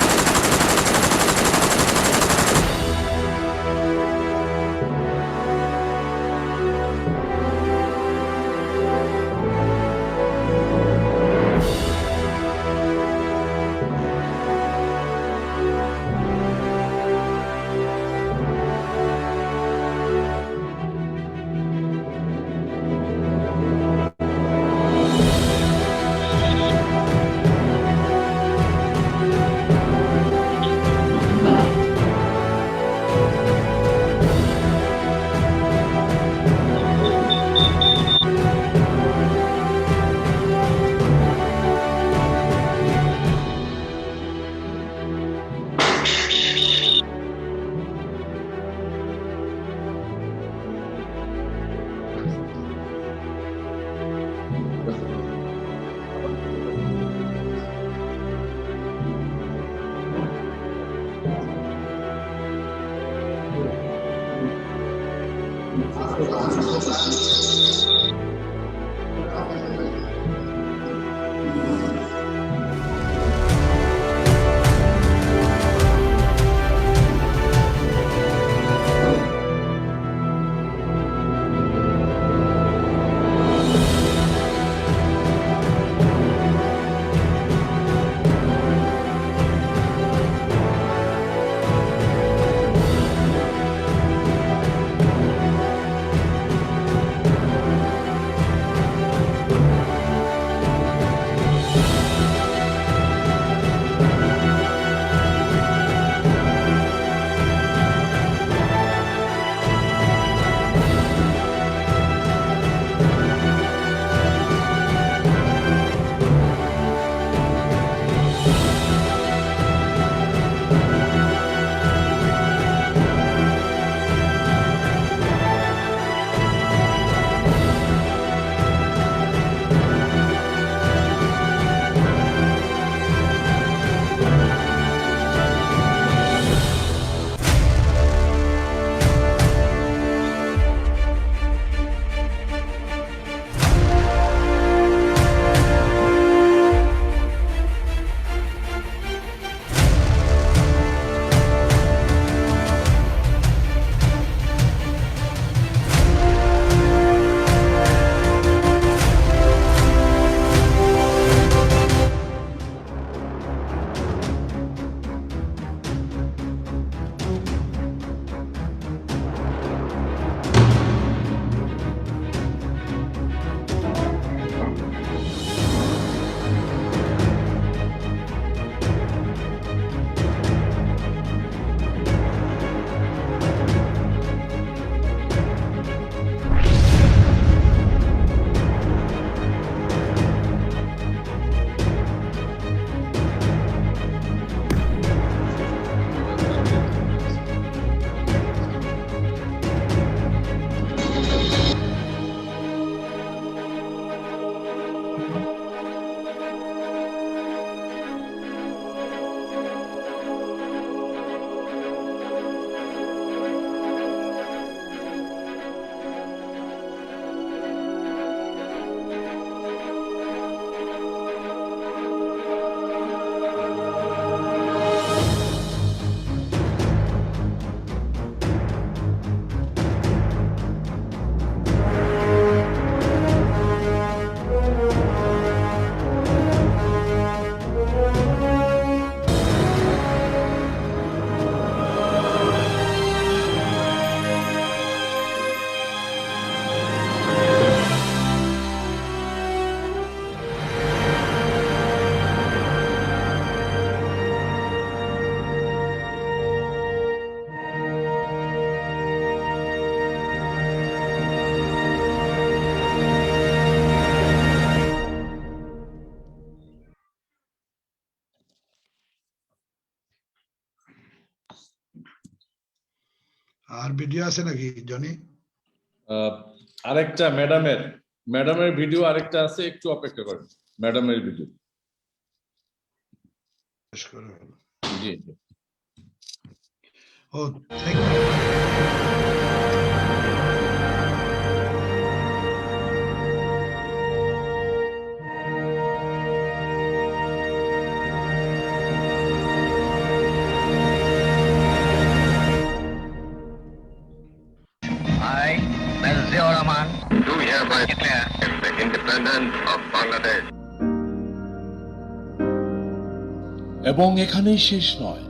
আর ভিডিও আছে নাকি জনি? আরেকটা ম্যাডামের ভিডিও আরেকটা আছে, একটু অপেক্ষা করেন। ম্যাডামের ভিডিও জি জি। ও thank you. I, Major Ziaur Rahman, do hereby declare the independence of Bangladesh. এবং এখানেই শেষ নয়,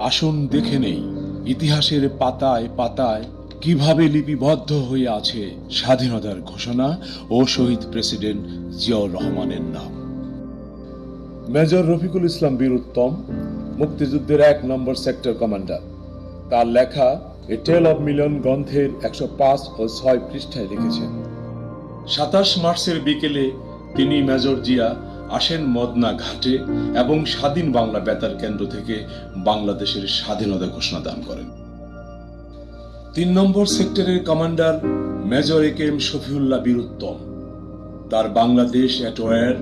আসুন দেখে নেই ইতিহাসের পাতায় পাতায় কিভাবে লিপিবদ্ধ হয়ে আছে স্বাধীনতার ঘোষণা ও শহীদ প্রেসিডেন্ট জিয়াউর রহমানের নাম। মেজর রফিকুল ইসলাম বীর উত্তম মুক্তিযুদ্ধের 1 নম্বর সেক্টর কমান্ডার। তার লেখা এ টেল অফ মিলিয়ন গ্রন্থের 105 ও 6 পৃষ্ঠায় লিখেছেন, 27 মার্চের বিকেলে তিনি মেজর জিয়া আসেন মদনা ঘাটে এবং স্বাধীন বাংলা বেতার কেন্দ্র থেকে বাংলাদেশের স্বাধীনতা ঘোষণা দান করেন। 3 নম্বর সেক্টরের commander major A K M Shafiullah Bir Uttam. তার Bangladesh at war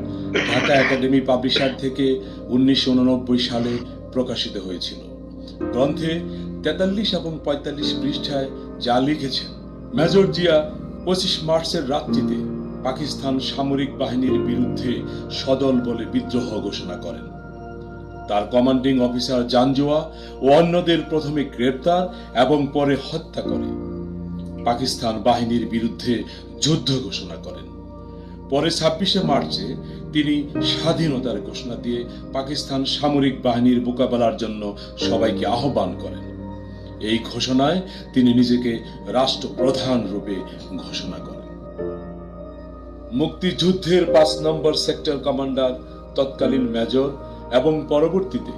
Dhaka academy publisher থেকে 1989 সালে প্রকাশিত হয়েছিল। গ্রন্থে 43 এবং 45 পৃষ্ঠায় যা লিখেছেন, মেজর জিয়া 25 মার্চের রাত্রিতে পাকিস্তান সামরিক বাহিনীর বিরুদ্ধে সদল বলে বিদ্রোহ ঘোষণা করেন। তার কমান্ডিং অফিসার জানজোয়া ও অন্যদের প্রথমে গ্রেপ্তার এবং পরে হত্যা করে পাকিস্তান বাহিনীর বিরুদ্ধে যুদ্ধ ঘোষণা করেন। পরে 26 মার্চে তিনি স্বাধীনতার ঘোষণা দিয়ে পাকিস্তান সামরিক বাহিনীর মোকাবেলার জন্য সবাইকে আহ্বান করেন। এই ঘোষণায় তিনি নিজেকে রাষ্ট্রপ্রধান রূপে ঘোষণা করেন। মুক্তিযুদ্ধের 5 নম্বর সেক্টর কমান্ডার তৎকালীন মেজর এবং পরবর্তীতে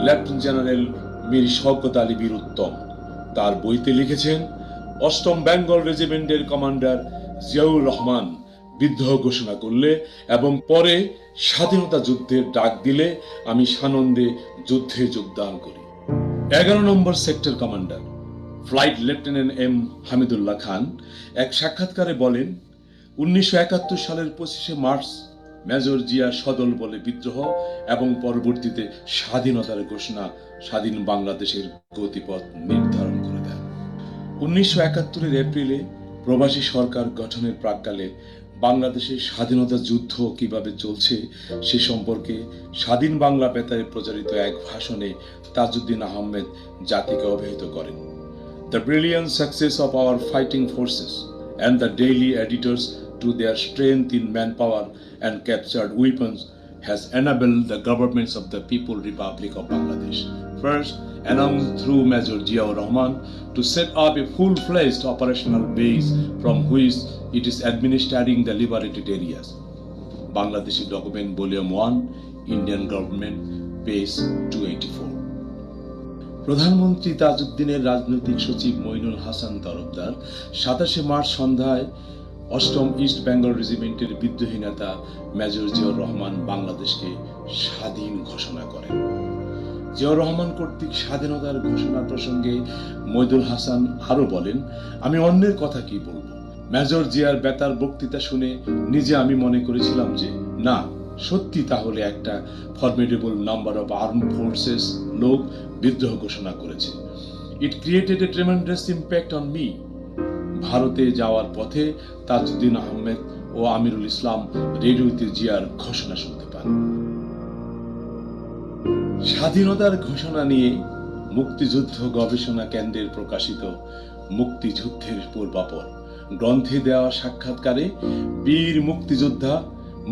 লেফটেন্যান্ট জেনারেল মীর শওকত আলী বীর উত্তম তার বইতে লিখেছেন, 8ম বেঙ্গল রেজিমেন্টের কমান্ডার জিয়াউর রহমান বিদ্রোহ ঘোষণা করলে এবং পরে স্বাধীনতা যুদ্ধের ডাক দিলে আমি সানন্দে যুদ্ধে যোগদান করি। 11 নম্বর sector commander flight lieutenant M Hamidullah Khan এক সাক্ষাৎকারে বলেন, 1971 সালের 25 মার্চ মেজর জিয়া সদল বলে বিদ্রোহ এবং পরবর্তীতে স্বাধীনতার ঘোষণা স্বাধীন বাংলাদেশের গতিপথ নির্ধারণ করে দেন। 1971 এপ্রিলে প্রবাসী সরকার গঠনের প্রাক্কালে বাংলাদেশের স্বাধীনতা যুদ্ধ কিভাবে চলছে সে সম্পর্কে স্বাধীন বাংলা বেতারে প্রচারিত এক ভাষণে তাজউদ্দিন আহমেদ জাতিকে অবহিত করেন। The brilliant success of our fighting forces and the daily editors to their strength in manpower and captured weapons has enabled the governments of the People's Republic of Bangladesh, first announced through Major Ziaur Rahman, to set up a full-fledged operational base from which it is administering the liberated areas. Bangladeshi Document Volume 1, Indian Government, page 284. প্রধানমন্ত্রী তাজউদ্দিনের রাজনৈতিক সচিব মইনুল হাসান তরফদার 27 মার্চ সন্ধ্যায় 8ম ইস্ট বেঙ্গল রেজিমেন্টের বিদ্রোহী নেতা মেজর জিয়াউর রহমান বাংলাদেশকে স্বাধীন ঘোষণা করেন। জিয়াউর রহমান কর্তৃক স্বাধীনতার ঘোষণা প্রসঙ্গে মইনুল হাসান আরো বলেন, আমি অন্যের কথা কি বলবো, মেজর জিয়ার বেতার বক্তৃতা শুনে নিজে আমি মনে করেছিলাম যে না, সত্যি তাহলে একটা formidable number of armed forces লোক বিদ্রোহ ঘোষণা করেছে। It created a tremendous impact on me. ভারতে যাওয়ার পথে তাজউদ্দিন আহমেদ ও আমিরুল ইসলাম রেডিওতে জিয়ার ঘোষণা শুনতে পান। স্বাধীনতার ঘোষণা নিয়ে মুক্তিযুদ্ধ গবেষণা কেন্দ্রের প্রকাশিত মুক্তিযুদ্ধের পূর্বাপর গ্রন্থে দেওয়া সাক্ষাৎকারে বীর মুক্তিযোদ্ধা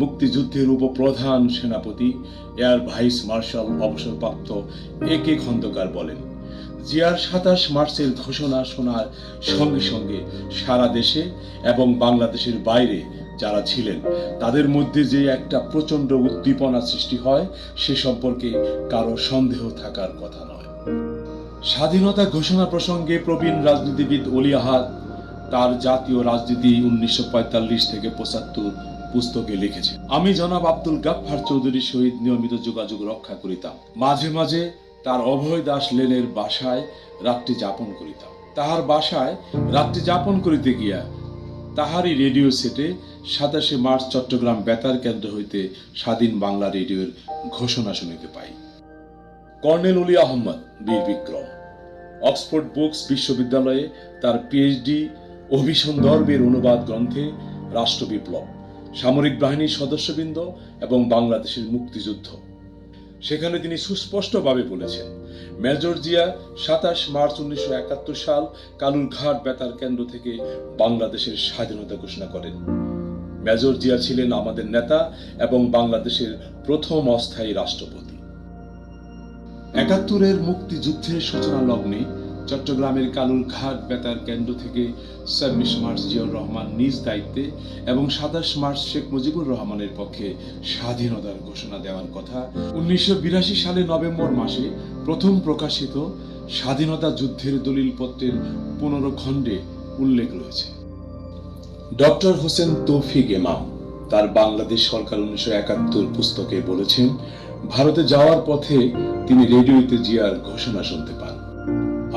মুক্তিযুদ্ধের উপপ্রধান সেনাপতি এয়ার ভাইস মার্শাল অবসরপ্রাপ্ত এ কে খন্দকার বলেন, জিয়ার 27 মার্চের ঘোষণা শোনার সঙ্গে সঙ্গে সারা দেশে এবং বাংলাদেশের বাইরে যারা ছিলেন তাদের মধ্যে যে একটা প্রচন্ড উদ্দীপনা সৃষ্টি হয় সে সম্পর্কে কারো সন্দেহ থাকার কথা নয়। স্বাধীনতা ঘোষণা প্রসঙ্গে প্রবীণ রাজনীতিবিদ অলি আহাদ তার জাতীয় রাজনীতি 1945 থেকে 75 পুস্তকে লিখেছে, আমি জনাব আব্দুল গাফফার চৌধুরীর সহিত নিয়মিত যোগাযোগ রক্ষা করিতাম। মাঝে মাঝে তার অভয় দাস লেনের বাসায় রাত্রি যাপন করিতাম। তাহার বাসায় রাত্রি যাপন করিতে গিয়া তাহারই রেডিও সেটে 27 মার্চ চট্টগ্রাম বেতার কেন্দ্র হইতে স্বাধীন বাংলা রেডিওর ঘোষণা শুনিতে পাই। কর্নেল অলি আহমদ বীর বিক্রম অক্সফোর্ড বুকস বিশ্ববিদ্যালয়ে তার পিএইচডি অভিসন্দর্ভের অনুবাদ গ্রন্থে রাষ্ট্র বিপ্লব, সামরিক বাহিনীর সদস্যবৃন্দ এবং বাংলাদেশের মুক্তিযুদ্ধ, সেখানে তিনি সুস্পষ্টভাবে বলেছেন, মেজর জিয়া 27 মার্চ 1971 সাল কালুরঘাট বেতার কেন্দ্র থেকে বাংলাদেশের স্বাধীনতা ঘোষণা করেন। মেজর জিয়া ছিলেন আমাদের নেতা এবং বাংলাদেশের প্রথম অস্থায়ী রাষ্ট্রপতি। 71-এর মুক্তিযুদ্ধের সূচনা লগ্নে চট্টগ্রামের কালুরঘাট বেতার কেন্দ্র থেকে 26 মার্চ জিয়াউর রহমান নিজ দায়িত্বে এবং 27 মার্চ শেখ মুজিবুর রহমানের পক্ষে স্বাধীনতার ঘোষণা দেওয়ার কথা 1982 সালে নভেম্বর মাসে প্রথম প্রকাশিত স্বাধীনতা যুদ্ধের দলিলপত্রের 15 খণ্ডে উল্লেখ রয়েছে। ডক্টর হোসেন তৌফিক ইমাম তার বাংলাদেশ সরকার 1971 পুস্তকে বলেছেন, ভারতে যাওয়ার পথে তিনি রেডিওতে জিয়ার ঘোষণা শুনতে পান।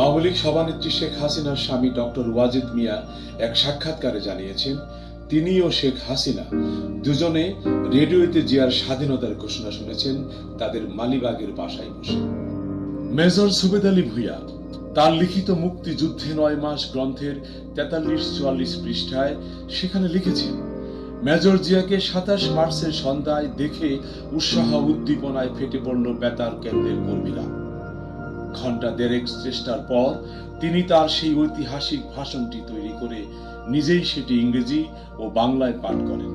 আওয়ামী লীগ সভানেত্রী শেখ হাসিনার স্বামী ডক্টর ওয়াজিদ মিয়া এক সাক্ষাৎকারে জানিয়েছেন, তিনি ও শেখ হাসিনা দুজনে রেডিওতে জিয়ার স্বাধীনতার ঘোষণা শুনেছেন তাদের মালিবাগের বাসায় বসে। মেজর সুবেদ আলী ভূঁইয়া তার লিখিত মুক্তিযুদ্ধে 9 মাস গ্রন্থের 43-44 পৃষ্ঠায় সেখানে লিখেছেন, মেজর জিয়াকে 27 মার্চের সন্ধ্যায় দেখে উৎসাহ উদ্দীপনায় ফেটে পড়ল বেতার কেন্দ্রের কর্মীরা। ঘন্টা দেড়েক চেষ্টার পর তিনি তার সেই ঐতিহাসিক ভাষণটি তৈরি করে নিজেই সেটি ইংরেজি ও বাংলায় পাঠ করেন।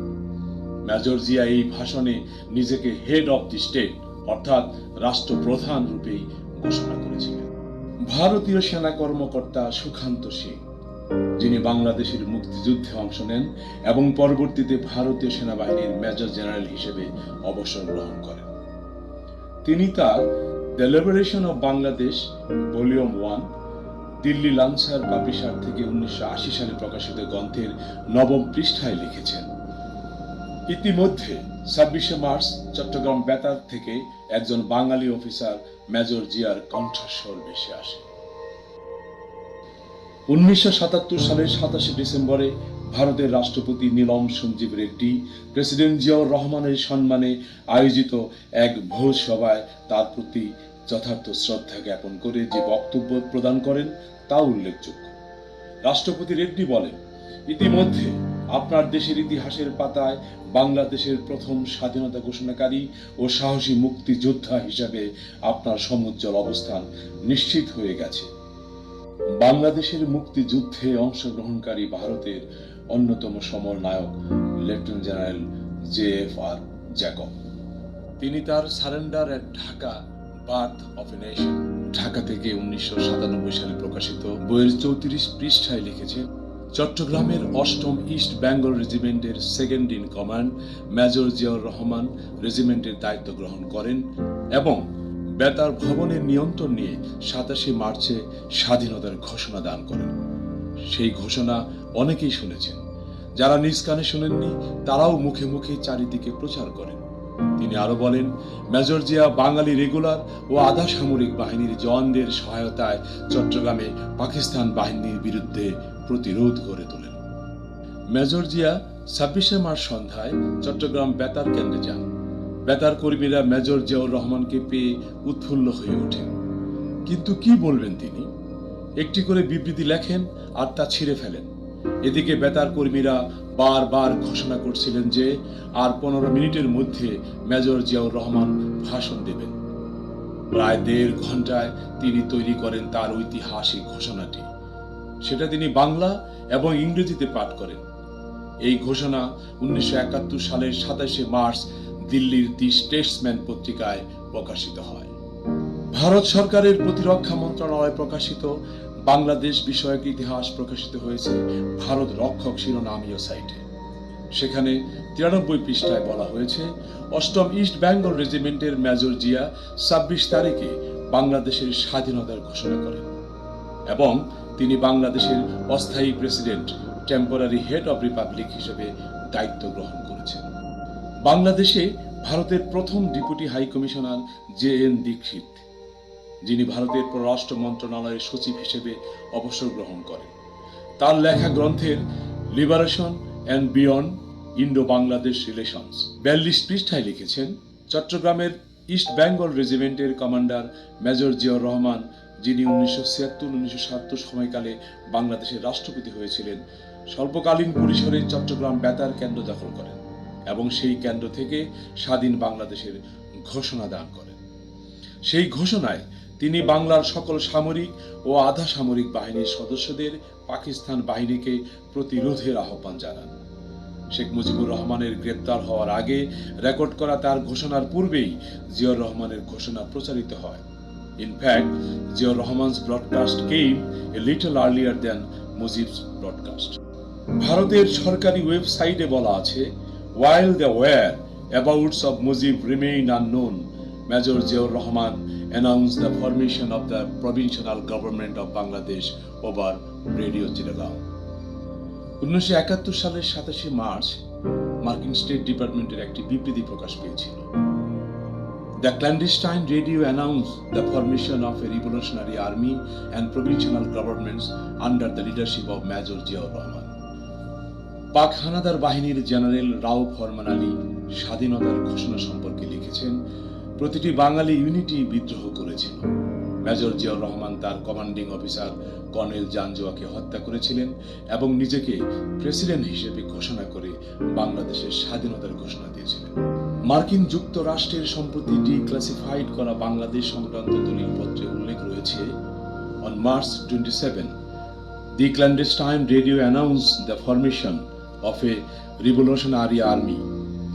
মেজর জিয়া এই ভাষণে নিজেকে হেড অফ দি স্টেট অর্থাৎ রাষ্ট্রপ্রধান রূপেই ঘোষণা করেছিলেন। ভারতীয় সেনা কর্মকর্তা সুখান্ত সিং, যিনি বাংলাদেশের মুক্তিযুদ্ধে অংশ নেন এবং পরবর্তীতে ভারতীয় সেনাবাহিনীর মেজর জেনারেল হিসেবে অবসর গ্রহণ করেন, তিনি তার the liberation of Bangladesh volume 1 Delhi lancer publisher থেকে 1980 সালে প্রকাশিত গ্রন্থের 9ম পৃষ্ঠায় লিখেছেন, ইতিমধ্যে 26 মার্চ চট্টগ্রাম বেতার থেকে একজন বাঙালি অফিসার মেজর জিয়ার কণ্ঠস্বর ভেসে আসে। 1977 সালের 27 ডিসেম্বরে ভারতের রাষ্ট্রপতি নীলম সঞ্জীব রেড্ডি প্রেসিডেন্ট জিয়াউর রহমানের সম্মানে আয়োজিত এক ভোজ সভায় তার প্রতি যথার্থ শ্রদ্ধা জ্ঞাপন করে যে বক্তব্য প্রদান করেন তা উল্লেখযোগ্য। রাষ্ট্রপতি রেড্ডি বলেন, ইতিমধ্যে আপনার দেশের ইতিহাসের পাতায় বাংলাদেশের প্রথম স্বাধীনতা ঘোষণাকারী ও সাহসী মুক্তিযোদ্ধা হিসাবে আপনার সমুজ্জ্বল অবস্থান নিশ্চিত হয়ে গেছে। বাংলাদেশের মুক্তিযুদ্ধে অংশগ্রহণকারী ভারতের অন্যতম সমর নায়ক লেফটেন্যান্ট জেনারেল JFR জ্যাকব, তিনি তার surrender at Dhaka birth of a nation Dhaka থেকে 1997 সালে প্রকাশিত বইয়ের 34 পৃষ্ঠায় লিখেছেন, চট্টগ্রামের 8ম ইস্ট বেঙ্গল রেজিমেন্টের second in command major Ziaur Rahman রেজিমেন্টের দায়িত্ব গ্রহণ করেন এবং বেতার ভবনের নিয়ন্ত্রণ নিয়ে 27 মার্চে স্বাধীনতার ঘোষণা দান করেন। সেই ঘোষণা অনেকেই শুনেছেন, যারা নিজ কানে শুনেননি তারাও মুখে মুখে চারিদিকে প্রচার করেন। তিনি আরো বলেন, মেজর জিয়া বাঙালি রেগুলার ও আধা সামরিক বাহিনীর জওয়ানদের সহায়তায় চট্টগ্রামে পাকিস্তান বাহিনীর বিরুদ্ধে প্রতিরোধ গড়ে তোলেন। মেজর জিয়া 26 মার্চ সন্ধ্যায় চট্টগ্রাম বেতার কেন্দ্রে যান। বেতার কর্মীরা মেজর জিয়াউর রহমানকে পেয়ে উৎফুল্ল হয়ে ওঠেন, কিন্তু কি বলবেন তিনি? একটি করে বিবৃতি লেখেন আর তা ছিঁড়ে ফেলেন। এদিকে বেতার কর্মীরা বারবার ঘোষণা করছিলেন যে আর 15 মিনিটের মধ্যে মেজর জিয়াউর রহমান ভাষণ দেবেন। প্রায় 1.5 ঘন্টায় তিনি তৈরি করেন তার ঐতিহাসিক ঘোষণাটি। সেটা তিনি বাংলা এবং ইংরেজিতে পাঠ করেন। এই ঘোষণা 1971 সালের 27 মার্চ দিল্লির দি স্টেটসম্যান পত্রিকায় প্রকাশিত হয়। ভারত সরকারের প্রতিরক্ষা মন্ত্রণালয় প্রকাশিত বাংলাদেশ বিষয়ক ইতিহাস প্রকাশিত হয়েছে ভারত রক্ষক শিরোনামীয় সাইটে। সেখানে 93 পৃষ্ঠায় বলা হয়েছে, 8ম ইস্ট বেঙ্গল রেজিমেন্টের মেজর জিয়া 26 তারিখে বাংলাদেশের স্বাধীনতার ঘোষণা করেন এবং তিনি বাংলাদেশের অস্থায়ী president temporary head of Republic হিসেবে দায়িত্ব গ্রহণ করেছেন। বাংলাদেশে ভারতের প্রথম ডেপুটি হাই কমিশনার JN দীক্ষিত, যিনি ভারতের পররাষ্ট্র মন্ত্রণালয়ের সচিব হিসেবে অবসর গ্রহণ করেন। তার লেখা গ্রন্থের liberation and beyond Indo Bangladesh relations 42 পৃষ্ঠায় লিখেছেন, চট্টগ্রামের ইস্ট বেঙ্গল রেজিমেন্টের কমান্ডার মেজর জিয়াউর রহমান, যিনি 1976-1977 সময়কালে বাংলাদেশের রাষ্ট্রপতি হয়েছিলেন, স্বল্পকালীন পরিসরে চট্টগ্রাম বেতার কেন্দ্র দখল করেন এবং সেই কেন্দ্র থেকে স্বাধীন বাংলাদেশের ঘোষণা দান করেন। সেই ঘোষণায় তিনি বাংলার সকল সামরিক ও আধা সামরিক বাহিনীর সদস্যদের পাকিস্তান বাহিনীকে প্রতিরোধের আহ্বান জানান। শেখ মুজিবুর রহমানের গ্রেপ্তার হওয়ার আগে রেকর্ড করা তার ঘোষণার পূর্বেই জিয়াউর রহমানের ঘোষণা প্রচারিত হয়। In fact, Ziaur Rahman's broadcast came a little earlier than Mujib's broadcast. ভারতের সরকারি ওয়েবসাইটে বলা আছে, while the whereabouts of Mujib remain unknown, Major Ziaur Rahman announced the formation of the provincial government of Bangladesh over Radio Chittagong. 1971 সালের 27 মার্চ মার্কিন স্টেট ডিপার্টমেন্টের একটি বিবৃতি প্রকাশ পেয়েছিল। The clandestine radio announced the formation of a revolutionary army and provincial governments under the leadership of Major Ziaur Rahman. পাক হানাদার বাহিনীর জেনারেল রাউফ ফরমান আলী স্বাধীনতার ঘোষণা সম্পর্কে লিখেছেন, প্রতিটি বাঙালি ইউনিটি বিদ্রোহ করেছিল। মেজর জিয়াউর রহমান তার কমান্ডিং অফিসার কর্নেল জানজোয়াকে হত্যা করেছিলেন এবং নিজেকে প্রেসিডেন্ট হিসেবে ঘোষণা করে বাংলাদেশের স্বাধীনতার ঘোষণা দিয়েছিলেন। মার্কিন যুক্তরাষ্ট্রের সম্প্রতি ডিক্লাসিফাইড করা বাংলাদেশ সংক্রান্ত দলিলপত্রে উল্লেখ রয়েছে, On March 27, the clandestine radio announced the formation of a revolutionary army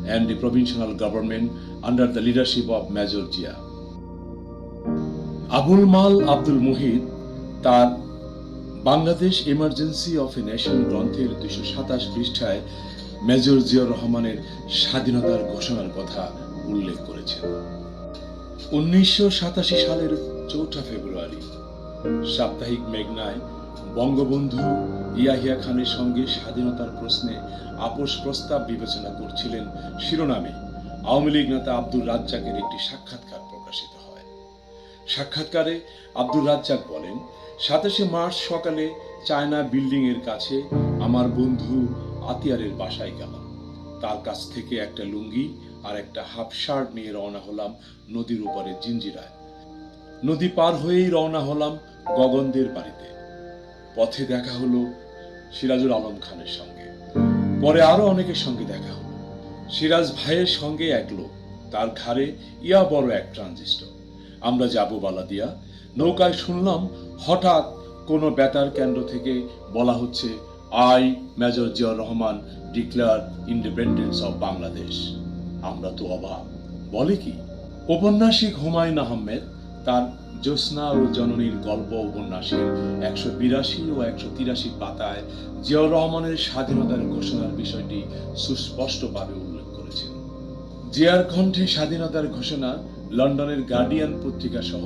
and a provincial government under the leadership of Major Zia. Abul মাল আব্দুল মুহিত তার Bangladesh emergency of a nation গ্রন্থের 227 পৃষ্ঠায় মেজর জিয়াউর রহমানের স্বাধীনতার ঘোষণার কথা উল্লেখ করেছেন। 1987 সালের 4 ফেব্রুয়ারি সাপ্তাহিক মেঘনায় বঙ্গবন্ধু ইয়াহিয়া খানের সঙ্গে স্বাধীনতার প্রশ্নে আপোষ প্রস্তাব বিবেচনা করছিলেন শিরোনামে আওয়ামী লীগ নেতা আব্দুর রাজ্জাকের একটি সাক্ষাৎকার প্রকাশিত হয়। সাক্ষাৎকারে আব্দুর রাজ্জাক বলেন, 27 মার্চ সকালে চায়না বিল্ডিং এর কাছে আমার বন্ধু আতিয়ারের বাসায় গেলাম। তার কাছ থেকে একটা লুঙ্গি আর একটা হাফ শার্ট নিয়ে রওনা হলাম নদীর উপরে জিঞ্জিরায়। নদী পার হয়েই রওনা হলাম গগনদের বাড়িতে। পথে দেখা হলো সিরাজুল আলম খানের সঙ্গে, পরে আরো অনেকের সঙ্গে দেখা হলো। সিরাজ ভাইয়ের সঙ্গে এক লোক, তার ঘাড়ে ইয়া বড় এক ট্রানজিস্টর। আমরা যাবো বালাদিয়া। নৌকায় শুনলাম হঠাৎ কোনো বেতার কেন্দ্র থেকে বলা হচ্ছে, I major Ziaur Rahman declare independence of Bangladesh. আমরা তো অবাক, বলে কি? ঔপন্যাসিক হুমায়ুন আহমেদ তার জ্যোৎস্না ও জননীর গল্প উপন্যাসের 182 ও 183 পাতায় জিয়াউর রহমানের স্বাধীনতার ঘোষণার বিষয়টি সুস্পষ্টভাবে উল্লেখ করেছেন। জিয়ার কণ্ঠে স্বাধীনতার ঘোষণা লন্ডনের গার্ডিয়ান পত্রিকা সহ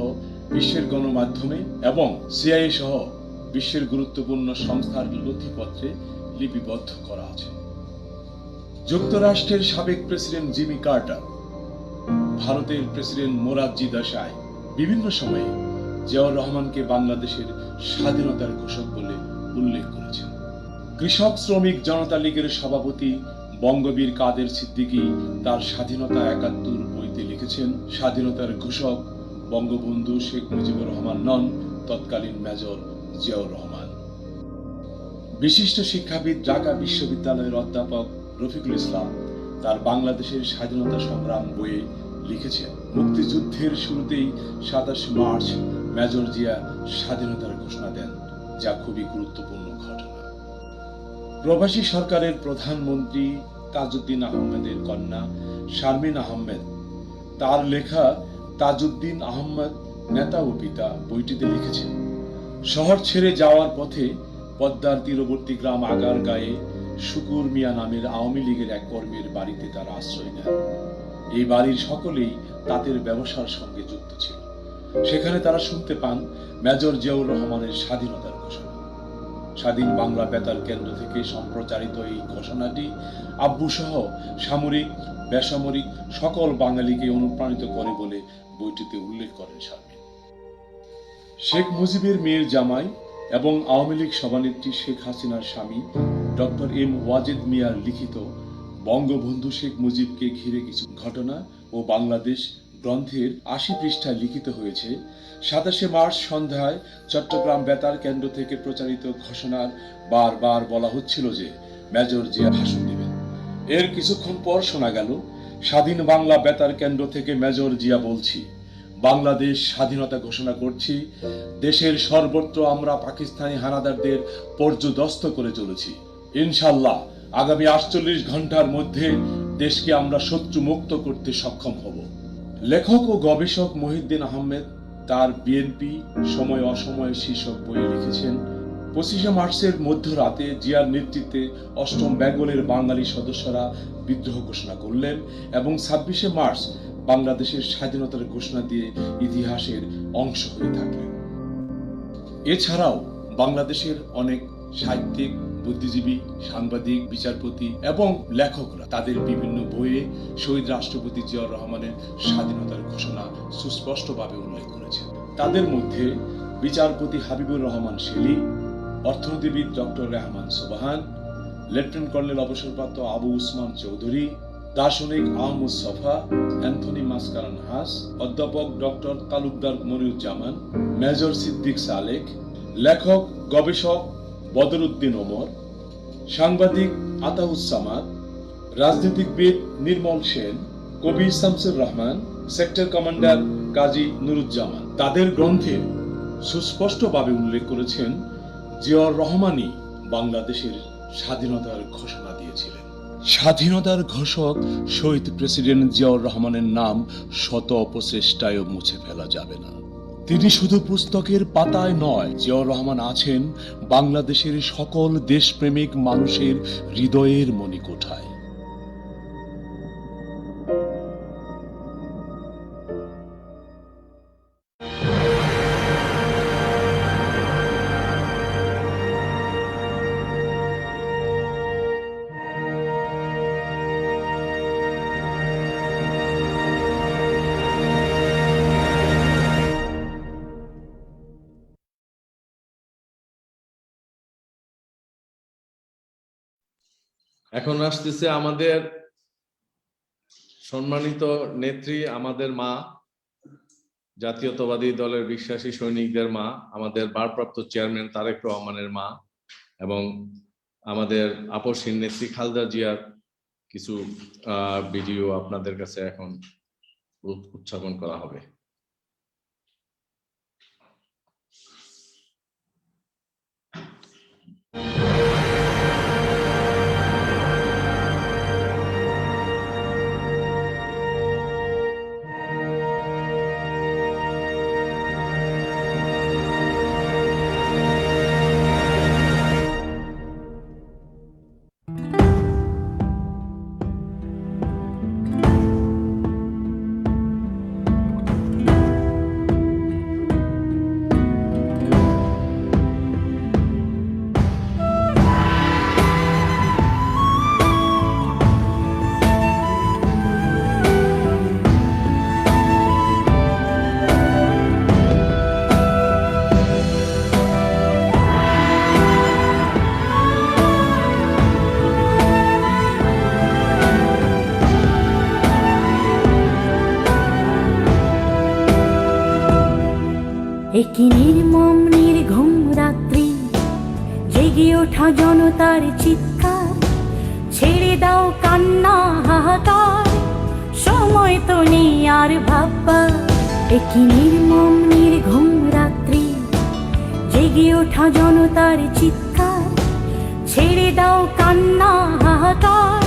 বিশ্বের গণমাধ্যমে এবং সিআইএ সহ বিশ্বের গুরুত্বপূর্ণ সংস্থার নথিপত্রে লিপিবদ্ধ করা আছে। যুক্তরাষ্ট্রের সাবেক প্রেসিডেন্ট জিমি কার্টার, ভারতের প্রেসিডেন্ট মোরারজি দেশাই বিভিন্ন সময়ে জিয়াউর রহমানকে বাংলাদেশের স্বাধীনতার ঘোষক বলে উল্লেখ করেছেন। কৃষক শ্রমিক জনতা লীগের সভাপতি বঙ্গবীর কাদের সিদ্দিকী তার স্বাধীনতা 71 বইতে লিখেছেন, স্বাধীনতার ঘোষক বঙ্গবন্ধু শেখ মুজিবুর রহমান নন, তৎকালীন মেজর জিয়াউর রহমান। বিশিষ্ট শিক্ষাবিদ ঢাকা বিশ্ববিদ্যালয়ের অধ্যাপক রফিকুল ইসলাম তার বাংলাদেশের স্বাধীনতা সংগ্রাম বইয়ে লিখেছেন, মুক্তিযুদ্ধের শুরুতেই 27 মার্চ মেজর জিয়া স্বাধীনতার ঘোষণা দেন, যা খুবই গুরুত্বপূর্ণ ঘটনা। প্রবাসী সরকারের প্রধানমন্ত্রী তাজউদ্দিন আহমেদের কন্যা শারমিন আহমেদ তার লেখা তাজউদ্দিন আহমেদ নেতা ও পিতা বইটিতে লিখেছেন, শহর ছেড়ে যাওয়ার পথে পদ্মার তীরবর্তী গ্রাম আগারগাঁয়ে শুকুর মিয়া নামের আওয়ামী লীগের এক কর্মীর বাড়িতে তারা আশ্রয় নেন। এই বাড়ির সকলেই তাদের ব্যবসার সঙ্গে যুক্ত ছিল। সেখানে তারা শুনতে পান মেজর জিয়াউর রহমানের স্বাধীনতার ঘোষণা। স্বাধীন বাংলা বেতার কেন্দ্র থেকে সম্প্রচারিত এই ঘোষণাটি আব্বু সহ সামরিক বেসামরিক সকল বাঙালিকে অনুপ্রাণিত করে বলে বইটিতে উল্লেখ করেন শারমিন। শেখ মুজিবের মেয়ের জামাই এবং আওয়ামী লীগ সভানেত্রী শেখ হাসিনার স্বামী ডক্টর এম ওয়াজেদ মিয়ার লিখিত বঙ্গবন্ধু শেখ মুজিবকে ঘিরে কিছু ঘটনা ও বাংলাদেশ গ্রন্থের ৮০ পৃষ্ঠায় লিখিত হয়েছে। ২৭শে মার্চ সন্ধ্যায় চট্টগ্রাম বেতার কেন্দ্র থেকে প্রচারিত ঘোষণার বারবার বলা হচ্ছিল যে মেজর জিয়া ভাষণ দেবেন। এর কিছুক্ষণ পর শোনা গেল স্বাধীন বাংলা বেতার কেন্দ্র থেকে মেজর জিয়া বলছি, বাংলাদেশ স্বাধীনতা ঘোষণা করছি, দেশের সর্বত্র আমরা পাকিস্তানি হানাদারদের পর্যদস্ত করে চলেছি। ইনশাল্লাহ আগামী ৪৮ ঘন্টার মধ্যে দেশকে আমরা শত্রু মুক্ত করতে সক্ষম হব। লেখক ও গবেষক মহিউদ্দিন আহমেদ তার বিএনপি সময় অসময় শীর্ষক বইয়ে লিখেছেন, ২৫শে মার্চের মধ্যরাতে জিয়ার নেতৃত্বে ৮ম বেঙ্গলের বাঙালি সদস্যরা বিদ্রোহ ঘোষণা করলেন এবং ২৬শে মার্চ বাংলাদেশের স্বাধীনতার ঘোষণা দিয়ে ইতিহাসের অংশ হয়ে থাকলেন। এছাড়াও বাংলাদেশের অনেক সাহিত্যিক, বুদ্ধিজীবী, সাংবাদিক, বিচারপতি এবং লেখকরা তাদের বিভিন্ন বইয়ে শহীদ রাষ্ট্রপতি জিয়াউর রহমানের স্বাধীনতার ঘোষণা সুস্পষ্টভাবে উল্লেখ করেছেন। তাদের মধ্যে বিচারপতি হাবিবুর রহমান শেলী, অর্থনীতিবিদ doctor Rehman Sobhan, lieutenant colonel অবসরপ্রাপ্ত আবু উসমান চৌধুরী, দার্শনিক আহমদ সফা, অ্যান্থনি মাসকারান হাস, অধ্যাপক ডক্টর তালুকদার মনিরুজ্জামান, মেজর সিদ্দিক সালেক, লেখক গবেষক বদরুদ্দিন ওমর, সাংবাদিক আতাউজ্জামান, রাজনীতিবিদ নির্মল সেন, কবি শামসুর রহমান, সেক্টর কমান্ডার কাজী নুরুজ্জামান তাদের গ্রন্থে সুস্পষ্টভাবে উল্লেখ করেছেন জিয়াউর রহমানই বাংলাদেশের স্বাধীনতার ঘোষণা দিয়েছিলেন। স্বাধীনতার ঘোষক শহীদ প্রেসিডেন্ট জিয়াউর রহমানের নাম শত অপচেষ্টায়ও মুছে ফেলা যাবে না। তিনি শুধু পুস্তকের পাতায় নয়, জিয়াউর রহমান আছেন বাংলাদেশের সকল দেশপ্রেমিক মানুষের হৃদয়ের মণিকোঠায়। এখন আসতেছে আমাদের সম্মানিত নেত্রী, আমাদের মা, জাতীয়তাবাদী দলের বিশ্বাসী সৈনিকদের মা, আমাদের ভারপ্রাপ্ত চেয়ারম্যান তারেক রহমানের মা এবং আমাদের আপসহীন নেত্রী খালেদা জিয়ার কিছু ভিডিও আপনাদের কাছে এখন উত্থাপন করা হবে। একই নির্মম নির্ঘুম রাত্রি, জেগে ওঠা জনতার চিৎকার, ছেড়ে দাও কান্না হাহাকার, সময় তো নেই আর ভাববার। একই নির্মম নির্ঘুম রাত্রি, জেগে ওঠা জনতার চিৎকার, ছেড়ে দাও কান্না হাহাকার,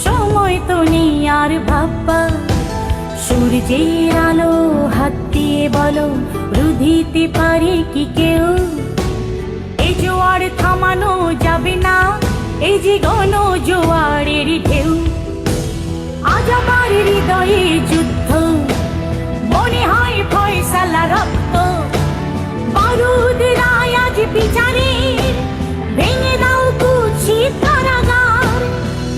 সময় তো নেই আর ভাববার। সূর্যের আলো হাত দিয়ে বলো, রুধিতে পারে কি কেউ? এই জোয়ার থামানো যাবে না, এই যে গণ জোয়ারের ঢেউ। আজ আমার হৃদয়ে যুদ্ধ, মনে হয় ফয়সালা রক্ত, বারুদ রায় আজ বিচারের, ভেঙে দাও কুৎসিত কারাগার,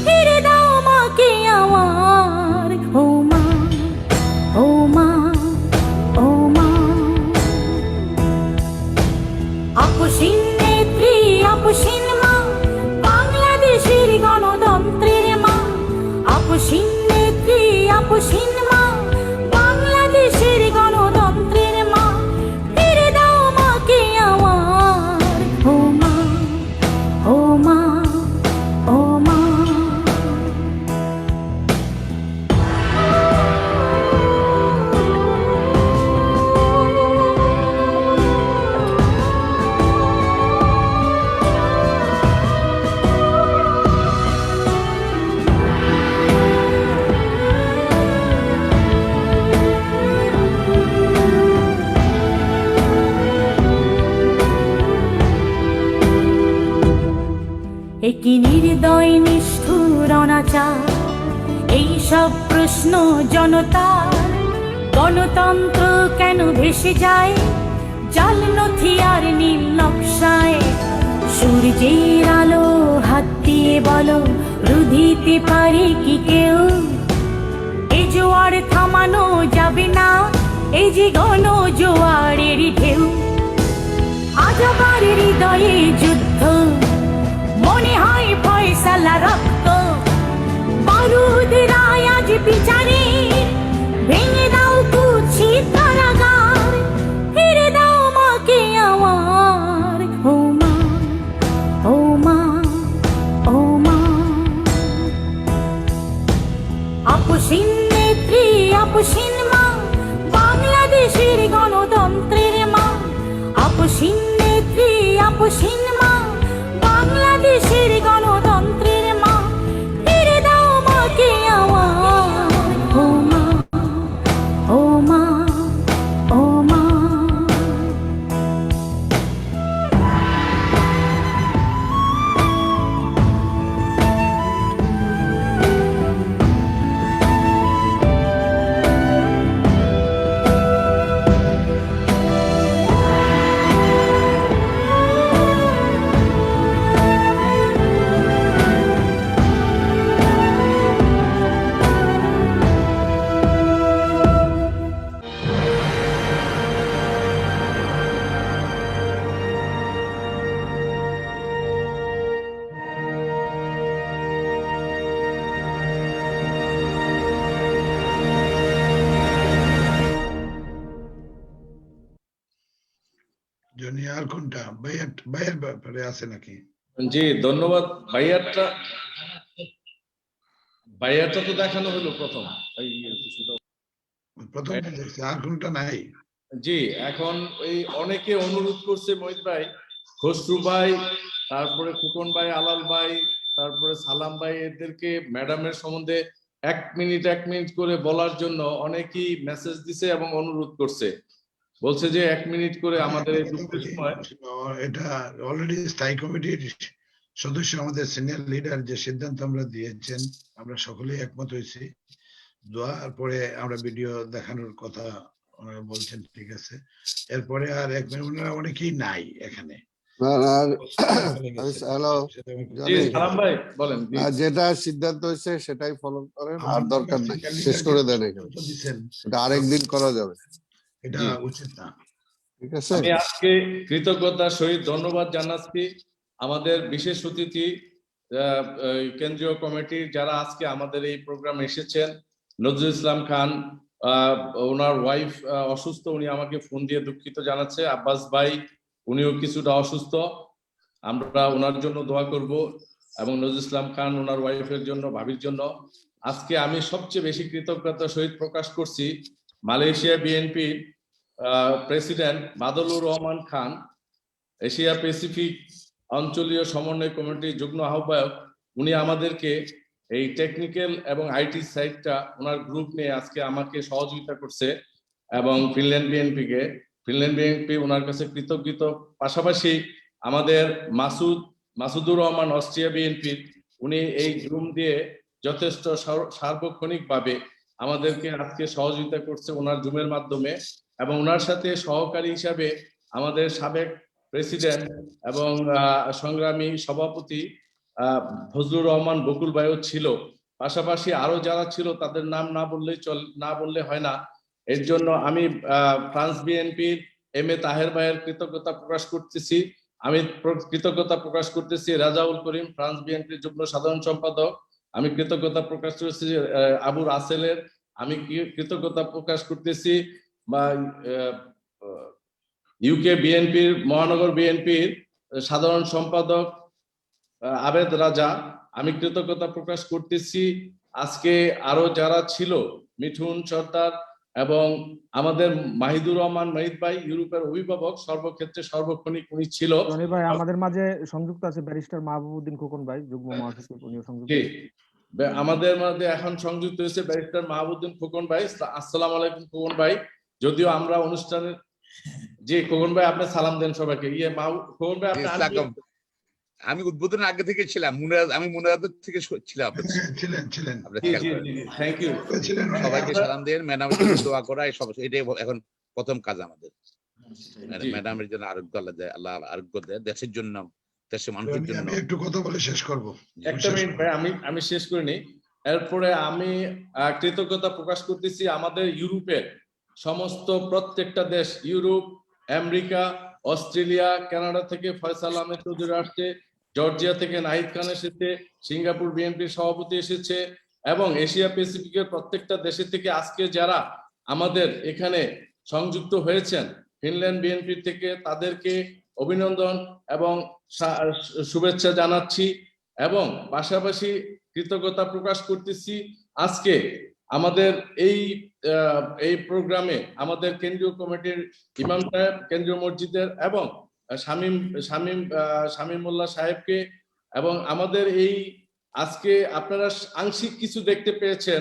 ফিরে দাও মাকে আমার। ও মা, ও মা, ও মা। একই নির্দয় নিষ্ঠুর অনাচার, এইসব প্রশ্ন জনতার। গণতন্ত্র কেন ভেসে যায় জাল নথি আর নীল নকশায়? সূর্যের আলো হাত দিয়ে বলো, রুধিতে পারে কি কেউ? এ জোয়ার থামানো যাবে না, এই যে গণ জোয়ারের ঢেউ। আজ আমার হৃদয়ে যুদ্ধ, মনে হয় ফয়সালা রক্ত। বারুদ রায় আজ বিচারে, ভেঙে দাও কুচি কারাগার, ফিরে দাও মাকে আমার। ও মা, ও মা, ও মা। আপসীন নেত্রী, আপসীন মা, বাংলাদেশের গণতন্ত্রের মা। আপসীন নেত্রী, আপসীন মা, বাংলাদেশের গণতন্ত্রের মা, ফিরে দাও মাকে আমার। ও মা, ও মা, ও মা। জনি আর কোনটা ভাইয়ের ব্যাপারে আছে নাকি? জি ধন্যবাদ। ভাইয়ারটা তো দেখানো হলো প্রথম। প্রথমটা দেখছি, আর কোনটা নাই? জি এখন এই অনেকে অনুরোধ করছে মহিত ভাই, খসরু ভাই, তারপরে খোকন ভাই, আলাল ভাই, তারপরে সালাম ভাই, এদেরকে ম্যাডামের সম্বন্ধে 1 মিনিট করে বলার জন্য অনেকেই মেসেজ দিছে এবং অনুরোধ করছে, বলছে যে 1 মিনিট করে আমাদের এই দুঃখের সময়। এটা অলরেডি স্থায়ী কমিটির সদস্য, আমাদের সিনিয়র লিডার যে সিদ্ধান্ত আমরা দিয়েছেন, আমরা সকলেই একমত হয়েছি। দোয়ার পরে আমরা ভিডিও দেখানোর কথা ওনারা বলছেন, ঠিক আছে। এরপরে আর 1 মিনিট, ওনারা অনেকেই নাই এখানে। হ্যালো, জি সালাম ভাই বলেন। যেটা সিদ্ধান্ত হয়েছে সেটাই ফলো করেন, আর দরকার নাই, শেষ করে দেন এখানে। এটা আরেকদিন করা যাবে, এটা উচিত না। ঠিক আছে। আমি আজকে কৃতজ্ঞতার সহিত ধন্যবাদ জানাচ্ছি আমাদের বিশেষ অতিথি কেন্দ্রীয় কমিটির যারা আজকে আমাদের এই প্রোগ্রামে এসেছেন। নজরুল ইসলাম খান, ওনার ওয়াইফ অসুস্থ, উনি আমাকে ফোন দিয়ে দুঃখিত জানাচ্ছে। আব্বাস ভাই, উনিও কিছুটা অসুস্থ, আমরা ওনার জন্য দোয়া করব, এবং নজরুল ইসলাম খান ওনার ওয়াইফের জন্য, ভাবির জন্য। আজকে আমি সবচেয়ে বেশি কৃতজ্ঞতার সহিত প্রকাশ করছি মালয়েশিয়া বিএনপির president মাদলুর Rahman Khan, Asia Pacific অঞ্চলীয় সমন্বয় কমিটির যুগ্ম আহ্বায়ক। উনি আমাদেরকে এই টেকনিক্যাল এবং আইটি সাইডটা ওনার গ্রুপ নিয়ে আজকে আমাকে সহযোগিতা করছে, এবং ফিনল্যান্ড বিএনপি ওনার কাছে কৃতজ্ঞ। পাশাপাশি আমাদের মাসুদুর রহমান অস্ট্রিয়া বিএনপির, উনি এই জুম দিয়ে যথেষ্ট সার্বক্ষণিকভাবে আমাদেরকে আজকে সহযোগিতা করছে ওনার জুমের মাধ্যমে, এবং ওনার সাথে সহকারী হিসাবে আমাদের সাবেক প্রেসিডেন্ট এবং সংগ্রামী সভাপতি ফজলুর রহমান বকুল ভাইও ছিল। পাশাপাশি আরো যারা ছিল তাদের নাম না বললে হয় না। এর জন্য আমি ফ্রান্স বিএনপির এম.এ. তাহের ভাইয়ের কৃতজ্ঞতা প্রকাশ করতেছি। আমি কৃতজ্ঞতা প্রকাশ করতেছি রাজাউল করিম, ফ্রান্স বিএনপির যুগ্ম সাধারণ সম্পাদক। আমি কৃতজ্ঞতা প্রকাশ করতেছি আবু রাসেলের। আমি কৃতজ্ঞতা প্রকাশ করতেছি বা ইউকে বিএনপির, মহানগর বিএনপির সাধারণ সম্পাদক আবেদ রাজা। আমি কৃতজ্ঞতা প্রকাশ করতেছি আজকে আরো যারা ছিল, মিঠুন সর্দার এবং আমাদের মাহিদুর রহমান মাহিদ ভাই, ইউরোপের অভিভাবক, সর্বক্ষেত্রে সর্বক্ষণিক উনি ছিল। জনি ভাই আমাদের মাঝে সংযুক্ত আছে ব্যারিস্টার মাহবুবউদ্দিন খোকন ভাই, যুগ্ম মহাসচিব, উনিও সংযুক্ত। আমাদের মধ্যে এখন সংযুক্ত হয়েছে ব্যারিস্টার মাহবুবউদ্দিন খোকন ভাই। আসসালামু আলাইকুম খোকন ভাই। যদিও আমরা অনুষ্ঠানের, জি খোকন ভাই আপনি সালাম দেন সবাইকে। খোকন ভাই আপনি আমি উদ্বোধনের আগে থেকে ছিলাম, আমি মুনারাদের থেকে ছিলাম আপনাদের সাথে। ছিলেন আপনারা খেয়াল করেন। Thank you. সবাইকে সালাম দেন, ম্যাডামের জন্য দোয়া করা, এই সব এটাই এখন প্রথম কাজ আমাদের। ম্যাডামের জন্য আরোগ্য আল্লাহ দেয়, আল্লাহ আরোগ্য দেয়, দেশের জন্য, দেশের মানুষের জন্য। আমি একটু কথা বলে শেষ করব। একটা মিনিট ভাই, আমি শেষ করিনি। এরপরে আমি কৃতজ্ঞতা প্রকাশ করতেছি আমাদের ইউরোপের সমস্ত প্রত্যেকটা দেশ, ইউরোপ, আমেরিকা, অস্ট্রেলিয়া, কানাডা থেকে ফয়সাল আহমেদ চৌধুরী আসছে, জর্জিয়া থেকে নাহিদ খান এসেছে, সিঙ্গাপুর বিএনপির সভাপতি এসেছে, এবং এশিয়া প্যাসিফিকের প্রত্যেকটা দেশের থেকে আজকে যারা আমাদের এখানে সংযুক্ত হয়েছেন ফিনল্যান্ড বিএনপি থেকে, তাদেরকে অভিনন্দন এবং শুভেচ্ছা জানাচ্ছি। এবং পাশাপাশি কৃতজ্ঞতা প্রকাশ করতেছি আজকে আমাদের এই প্রোগ্রামে আমাদের কেন্দ্রীয় কমিটির ইমাম সাহেব, কেন্দ্রীয় মসজিদের, এবং শামীম মোল্লা সাহেবকে, এবং আমাদের এই আজকে আপনারা আংশিক কিছু দেখতে পেয়েছেন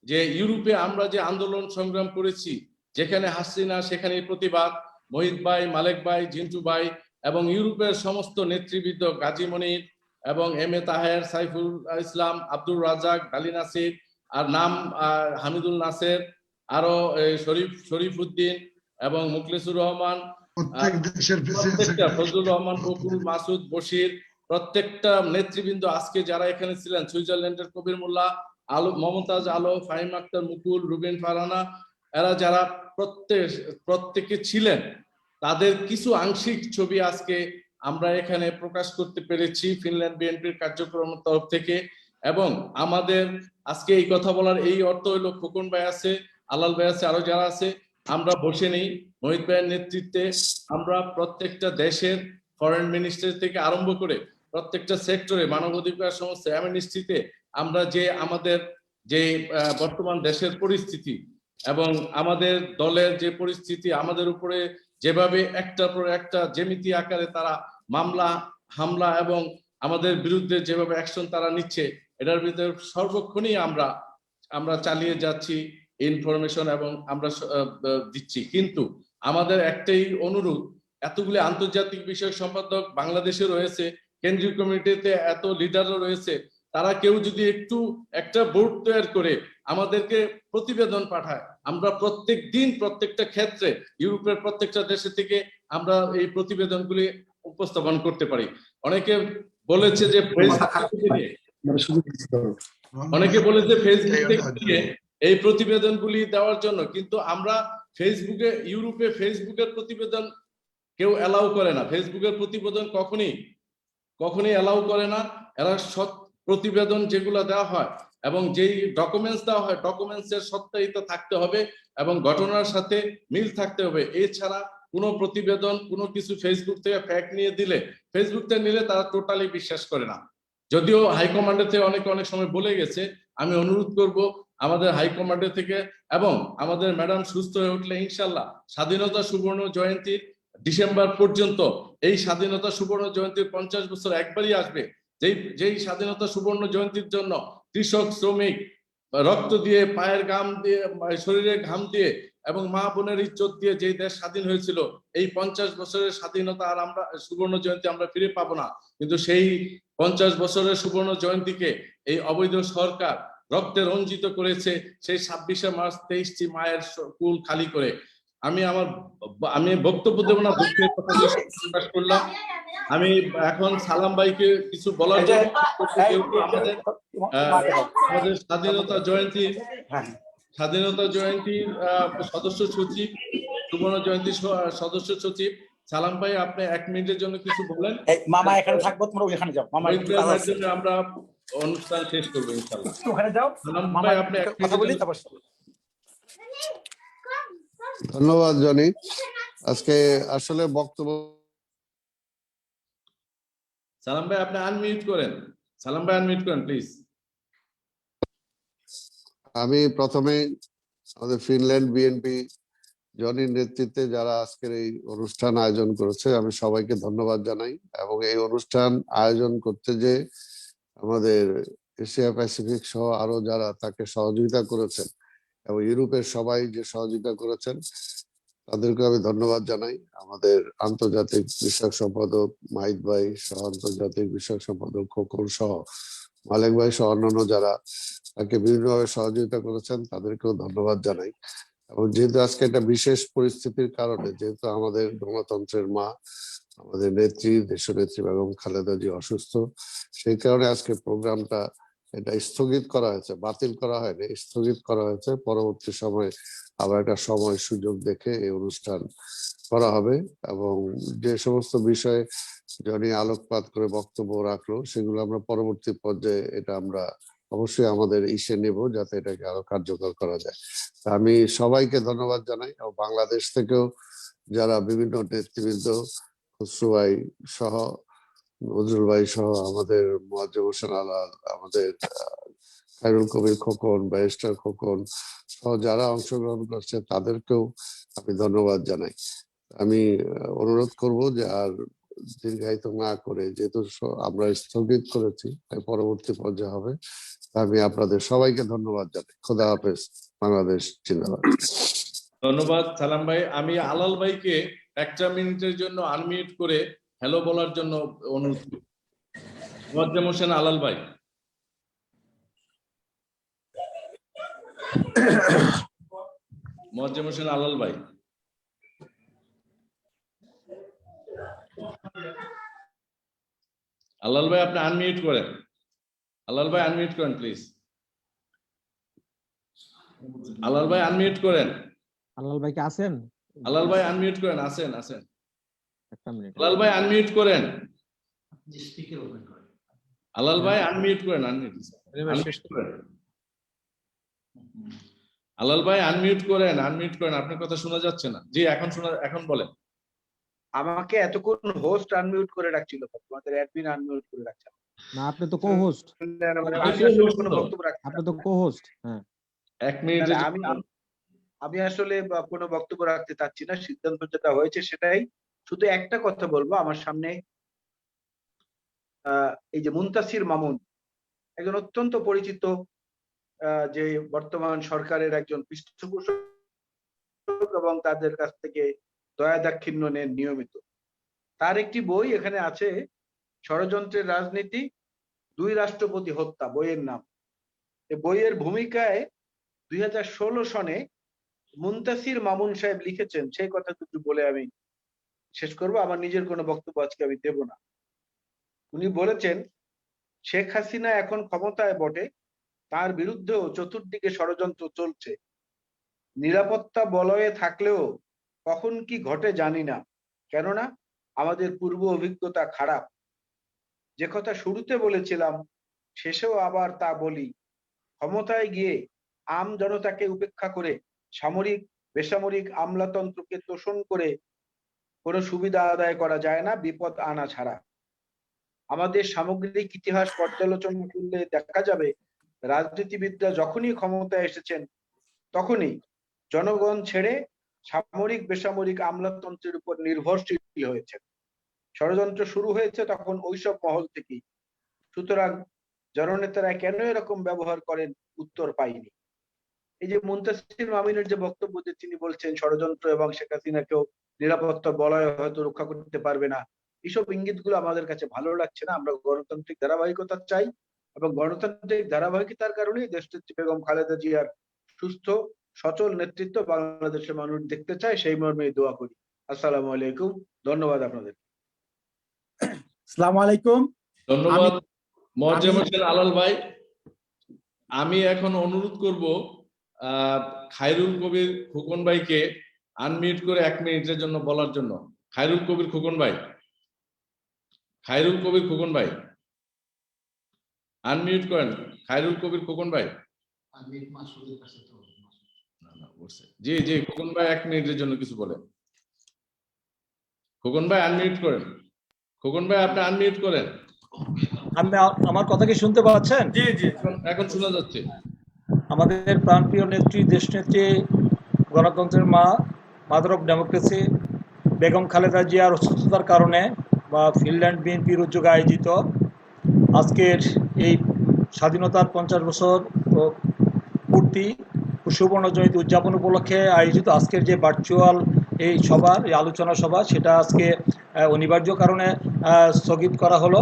যে ইউরোপে আমরা যে আন্দোলন সংগ্রাম করেছি, যেখানে হাসিনা সেখানে প্রতিবাদ, মহিত ভাই, মালেক ভাই, জিন্টু ভাই, এবং ইউরোপের সমস্ত নেতৃবৃন্দ, গাজী মনির এবং এম এ তাহের, সাইফুল ইসলাম, আব্দুর রাজাক, গালি নাসির, আর নাম হামিদুল নাসের, আরো শরীফউদ্দিন এবং মুখলিসুর রহমান, প্রত্যেকটা ফজলুর রহমান, বকুল, মাসুদ, বশির, প্রত্যেকটা নেতৃবৃন্দ আজকে যারা এখানে ছিলেন, সুইজারল্যান্ডের কবির মোল্লা, আলো, মমতাজ আলো, ফাহিম আক্তার, মুকুল, রুবিন ফারহানা, এরা যারা প্রত্যেকে ছিলেন, তাদের কিছু আংশিক ছবি আজকে আমরা এখানে প্রকাশ করতে পেরেছি ফিনল্যান্ড বিএনপির কার্যক্রমের তরফ থেকে। এবং আমাদের আজকে এই কথা বলার এই অর্থ হলো, খোকন ভাই আছে, আলাল ভাই আছে, আরো যারা আছে, আমরা বসে নেই। মোহিত ভাইয়ের নেতৃত্বে আমরা প্রত্যেকটা দেশের ফরেন মিনিস্টার থেকে আরম্ভ করে প্রত্যেকটা সেক্টরে, মানবাধিকার সমস্যা, অ্যামনেস্টিতে আমরা যে আমাদের যে বর্তমান দেশের পরিস্থিতি এবং আমাদের দলের যে পরিস্থিতি, আমাদের উপরে যেভাবে একটার পর একটা জ্যামিতি আকারে তারা মামলা, হামলা এবং আমাদের বিরুদ্ধে যেভাবে অ্যাকশন তারা নিচ্ছে, এটার ভিতরে সর্বক্ষণই আমরা চালিয়ে যাচ্ছি ইনফরমেশন এবং আমরা দিচ্ছি। কিন্তু আমাদের একটাই অনুরোধ, এতগুলি আন্তর্জাতিক বিষয়ক সম্পাদক বাংলাদেশে রয়েছে, কেন্দ্রীয় কমিটিতে এত লিডারও রয়েছে, তারা কেউ যদি একটা বোর্ড তৈরি করে আমাদেরকে প্রতিবেদন পাঠায়, আমরা প্রত্যেক দিন প্রত্যেকটা ক্ষেত্রে ইউরোপের প্রত্যেকটা দেশে থেকে আমরা এই প্রতিবেদনগুলি উপস্থাপন করতে পারি। অনেকে বলেছে যে ফেসবুক থেকে এই প্রতিবেদনগুলি দেওয়ার জন্য, কিন্তু আমরা ইউরোপে ফেসবুকের প্রতিবেদন কেউ অ্যালাউ করে না। ফেসবুকের প্রতিবেদন কখনই অ্যালাউ করে না। এরা প্রতিবেদন যেগুলো দেওয়া হয় এবং যেই ডকুমেন্টস দেওয়া হয়, ডকুমেন্টস এর সত্যায়িত থাকতে হবে এবং ঘটনার সাথে মিল থাকতে হবে। এছাড়া কোনো প্রতিবেদন, কোনো কিছু ফেসবুক থেকে ফ্যাক্ট নিয়ে দিলে, ফেসবুক থেকে নিলে তারা টোটালি বিশ্বাস করে না। যদিও হাইকমান্ডের থেকে অনেক সময় বলে গেছে, আমি অনুরোধ করব আমাদের হাইকমান্ডের থেকে, এবং আমাদের ম্যাডাম সুস্থ হয়ে উঠলে ইনশাল্লাহ স্বাধীনতা সুবর্ণ জয়ন্তীর ডিসেম্বর পর্যন্ত, এই স্বাধীনতা সুবর্ণ জয়ন্তীর 50 বছর একবারই আসবে, যেই স্বাধীনতা সুবর্ণ জয়ন্তীর জন্য কৃষক, শ্রমিক রক্ত দিয়ে, পায়ের ঘাম দিয়ে, শরীরের ঘাম দিয়ে এবং মা বোনের ইজ্জত দিয়ে যে দেশ স্বাধীন হয়েছিল, এই 50 বছরের স্বাধীনতা আর আমরা সুবর্ণ জয়ন্তী আমরা ফিরে পাবো না। কিন্তু সেই 50 বছরের সুবর্ণ জয়ন্তীকে এই অবৈধ সরকার রক্তে রঞ্জিত করেছে, সেই 26শে মার্চ 23টি মায়ের কুল খালি করে। আমি বক্তব্য দেব না, দুঃখের কথা প্রকাশ করলাম। আমি এখন সালাম ভাইকে কিছু বলার জন্য আমাদের স্বাধীনতা জয়ন্তীর সদস্য সচিব, সুবর্ণ জয়ন্তী সদস্য সচিব সালাম ভাই, আপনি 1 মিনিটের জন্য কিছু বলেন। মামা এখানে থাকবো, তোমরা ওখানে যাও। মামা আমরা অনুষ্ঠান শেষ করবো ইনশাআল্লাহ। ওখানে যাও সালাম ভাই, আপনি কথা বলি। ধন্যবাদ জনি। আজকে আসলে বক্তব্য, সালাম ভাই আপনি আনমিউট করেন। সালাম ভাই আনমিউট করেন প্লিজ। আমি প্রথমে আমাদের ফিনল্যান্ড বিএনপি জনির নেতৃত্বে যারা আজকের এই অনুষ্ঠান আয়োজন করেছে, আমি সবাইকে ধন্যবাদ জানাই। এবং এই অনুষ্ঠান আয়োজন করতে যে আমাদের এশিয়া প্যাসিফিক সহ আরো যারা তাকে সহযোগিতা করেছেন এবং ইউরোপের সবাই যে সহযোগিতা করেছেন, তাদেরকে আমি ধন্যবাদ জানাই। আমাদের আন্তর্জাতিক বিষয়ক সম্পাদক মাহিদ ভাই সহ আন্তর্জাতিক বিষয়ক সম্পাদক খোকন সহ মালেক ভাই সহ অন্যান্য যারা তাকে বিভিন্নভাবে সহযোগিতা করেছেন তাদেরকেও ধন্যবাদ জানাই। এবং যেহেতু আজকে একটা বিশেষ পরিস্থিতির কারণে, যেহেতু আমাদের গণতন্ত্রের মা আমাদের নেত্রী দেশনেত্রী বেগম খালেদা জি অসুস্থ, সেই কারণে আজকে প্রোগ্রামটা এটা স্থগিত করা হয়েছে, বাতিল করা হয়নি, স্থগিত করা হয়েছে। পরবর্তী সময়ে আবার একটা সময় সুযোগ দেখে এই অনুষ্ঠান করা হবে। এবং যে সমস্ত বিষয়ে জনি আলোকপাত করে বক্তব্য রাখলো সেগুলো আমরা পরবর্তী পর্যায়ে এটা আমরা অবশ্যই আমাদের ইসে নেব, যাতে এটাকে আরো কার্যকর করা যায়। তা আমি সবাইকে ধন্যবাদ জানাই। এবং বাংলাদেশ থেকেও যারা বিভিন্ন নেতৃবৃন্দ, খসরু ভাই সহ নজরুল ভাই সহ আমাদের মোয়াজ্জেম হোসেন আলাল, আমাদের খায়রুল কবির খোকন, ব্যারিস্টার খোকন সহ যারা অংশগ্রহণ করছে তাদেরকেও আমি ধন্যবাদ জানাই। আমি অনুরোধ করব যে আর দীর্ঘায়িত না করে, যেহেতু আমরা স্থগিত করেছি তাই পরবর্তী পর্যায়ে হবে। আমি আপনাদের সবাইকে ধন্যবাদ জানাই। খোদা হাফেজ। বাংলাদেশ জিন্দাবাদ। ধন্যবাদ সালাম ভাই। আমি আলাল ভাইকে একটা মিনিটের জন্য আনমিউট করে হ্যালো বলার জন্য অনুরোধ করি। মোয়াজ্জেম হোসেন আলাল ভাই। মোয়াজ্জেম হোসেন আলাল ভাই। আলাল ভাই আপনি আনমিউট করেন। আলাল ভাই আনমিউট করেন প্লিজ। আলাল ভাই আনমিউট করেন। আলাল ভাই কি আছেন? আলাল ভাই আনমিউট করেন। আছেন আছেন। একটা মিনিট। আলাল ভাই আনমিউট করেন। আলাল ভাই আনমিউট করেন। আনমিউট করেন। আলাল ভাই আনমিউট করেন। আনমিউট করেন। আপনার কথা শোনা যাচ্ছে না। জি এখন বলেন। আমাকে এতক্ষণ হোস্ট আনমিউট করে রাখছিল, তোমাদের অ্যাডমিন আনমিউট করে রাখছে। না, আপনি তো কো-হোস্ট। আপনি তো কো-হোস্ট। হ্যাঁ, এক মিনিট। আমি আসলে কোনো বক্তব্য রাখতে চাচ্ছি না, সিদ্ধান্ত যেটা হয়েছে সেটাই। শুধু একটা কথা বলবো, আমার সামনে এই যে মুনতাসির মামুন একজন অত্যন্ত পরিচিত, যে বর্তমান সরকারের একজন পৃষ্ঠপোষক এবং তাদের কাছ থেকে দয়া দাক্ষিণ্য নেন নিয়মিত। তার একটি বই এখানে আছে, ষড়যন্ত্রের রাজনীতি, 2 রাষ্ট্রপতি হত্যা, বইয়ের নাম। এই বইয়ের ভূমিকায় 2016 সনে মুনতাসির মামুন সাহেব লিখেছেন, সেই কথা একটু বলে আমি শেষ করব। আমার নিজের কোনো বক্তব্য আজকে আমি দেব না। উনি বলেছেন, শেখ হাসিনা এখন ক্ষমতায় বটে, তার বিরুদ্ধেও চতুর্দিকে ষড়যন্ত্র চলছে। নিরাপত্তা বলয়ে থাকলেও কখন কি ঘটে জানি না, কেননা আমাদের পূর্ব অভিজ্ঞতা খারাপ। যে কথা শুরুতে বলেছিলাম শেষেও আবার তা বলি, ক্ষমতায় গিয়ে আম জনতাকে উপেক্ষা করে সামরিক বেসামরিক আমলাতন্ত্রকে তোষণ করে কোনো সুবিধা আদায় করা যায় না, বিপদ আনা ছাড়া। আমাদের সামগ্রিক ইতিহাস পর্যালোচনা করলে দেখা যাবে, রাজনীতিবিদরা যখনই ক্ষমতায় এসেছেন তখনই জনগণ ছেড়ে সামরিক বেসামরিক আমলাতন্ত্রের উপর নির্ভরশীল হয়েছে। ষড়যন্ত্র শুরু হয়েছে তখন ওইসব মহল থেকেই। সুতরাং জননেতারা কেন এরকম ব্যবহার করেন উত্তর পাইনি। এই যে মুনতাসির মামুনের যে বক্তব্য, যে তিনি বলছেন ষড়যন্ত্র এবং শেখ হাসিনাকেও নিরাপত্তা বলয় হয়তো রক্ষা করতে পারবে না, এইসব ইঙ্গিতগুলো আমাদের কাছে ভালো লাগছে না। আমরা গণতান্ত্রিক ধারাবাহিকতা চাই এবং গণতান্ত্রিক ধারাবাহিকতার কারণেই দেশনেত্রী বেগম খালেদা জিয়ার সুস্থ সচল নেতৃত্ব বাংলাদেশের মানুষ দেখতে চায়। সেই মর্মে দোয়া করি। আসসালামু আলাইকুম। ধন্যবাদ আপনাদের। আসসালামু আলাইকুম। ধন্যবাদ মোয়াজ্জেম হোসেন আলাল ভাই। আমি এখন অনুরোধ করব খায়রুল কবির খোকন ভাইকে আনমিউট করে 1 মিনিটের জন্য বলার জন্য। খায়রুল কবির খোকন ভাই, খায়রুল কবির খোকন ভাই আনমিউট করেন। খায়রুল কবির খোকন ভাই। জি জি খোকন ভাই 1 মিনিটের জন্য কিছু বলেন। খোকন ভাই আনমিউট করেন। খোকন ভাই আপনি আনমিউট করেন। আমার কথা কি শুনতে পাচ্ছেন? জি জি এখন শোনা যাচ্ছে। আমাদের প্রাণপ্রিয় নেত্রী, দেশনেত্রী, গণতন্ত্রের মা, mother of democracy Begum Khaleda জিয়ার অসুস্থতার কারণে বা ফিনল্যান্ড বিএনপির উদ্যোগে আয়োজিত আজকের এই স্বাধীনতার 50 বছর পূর্তি সুবর্ণ জয়ন্তী উদযাপন উপলক্ষে আয়োজিত আজকের যে ভার্চুয়াল এই সভার এই আলোচনা সভা সেটা আজকে অনিবার্য কারণে স্থগিত করা হলো।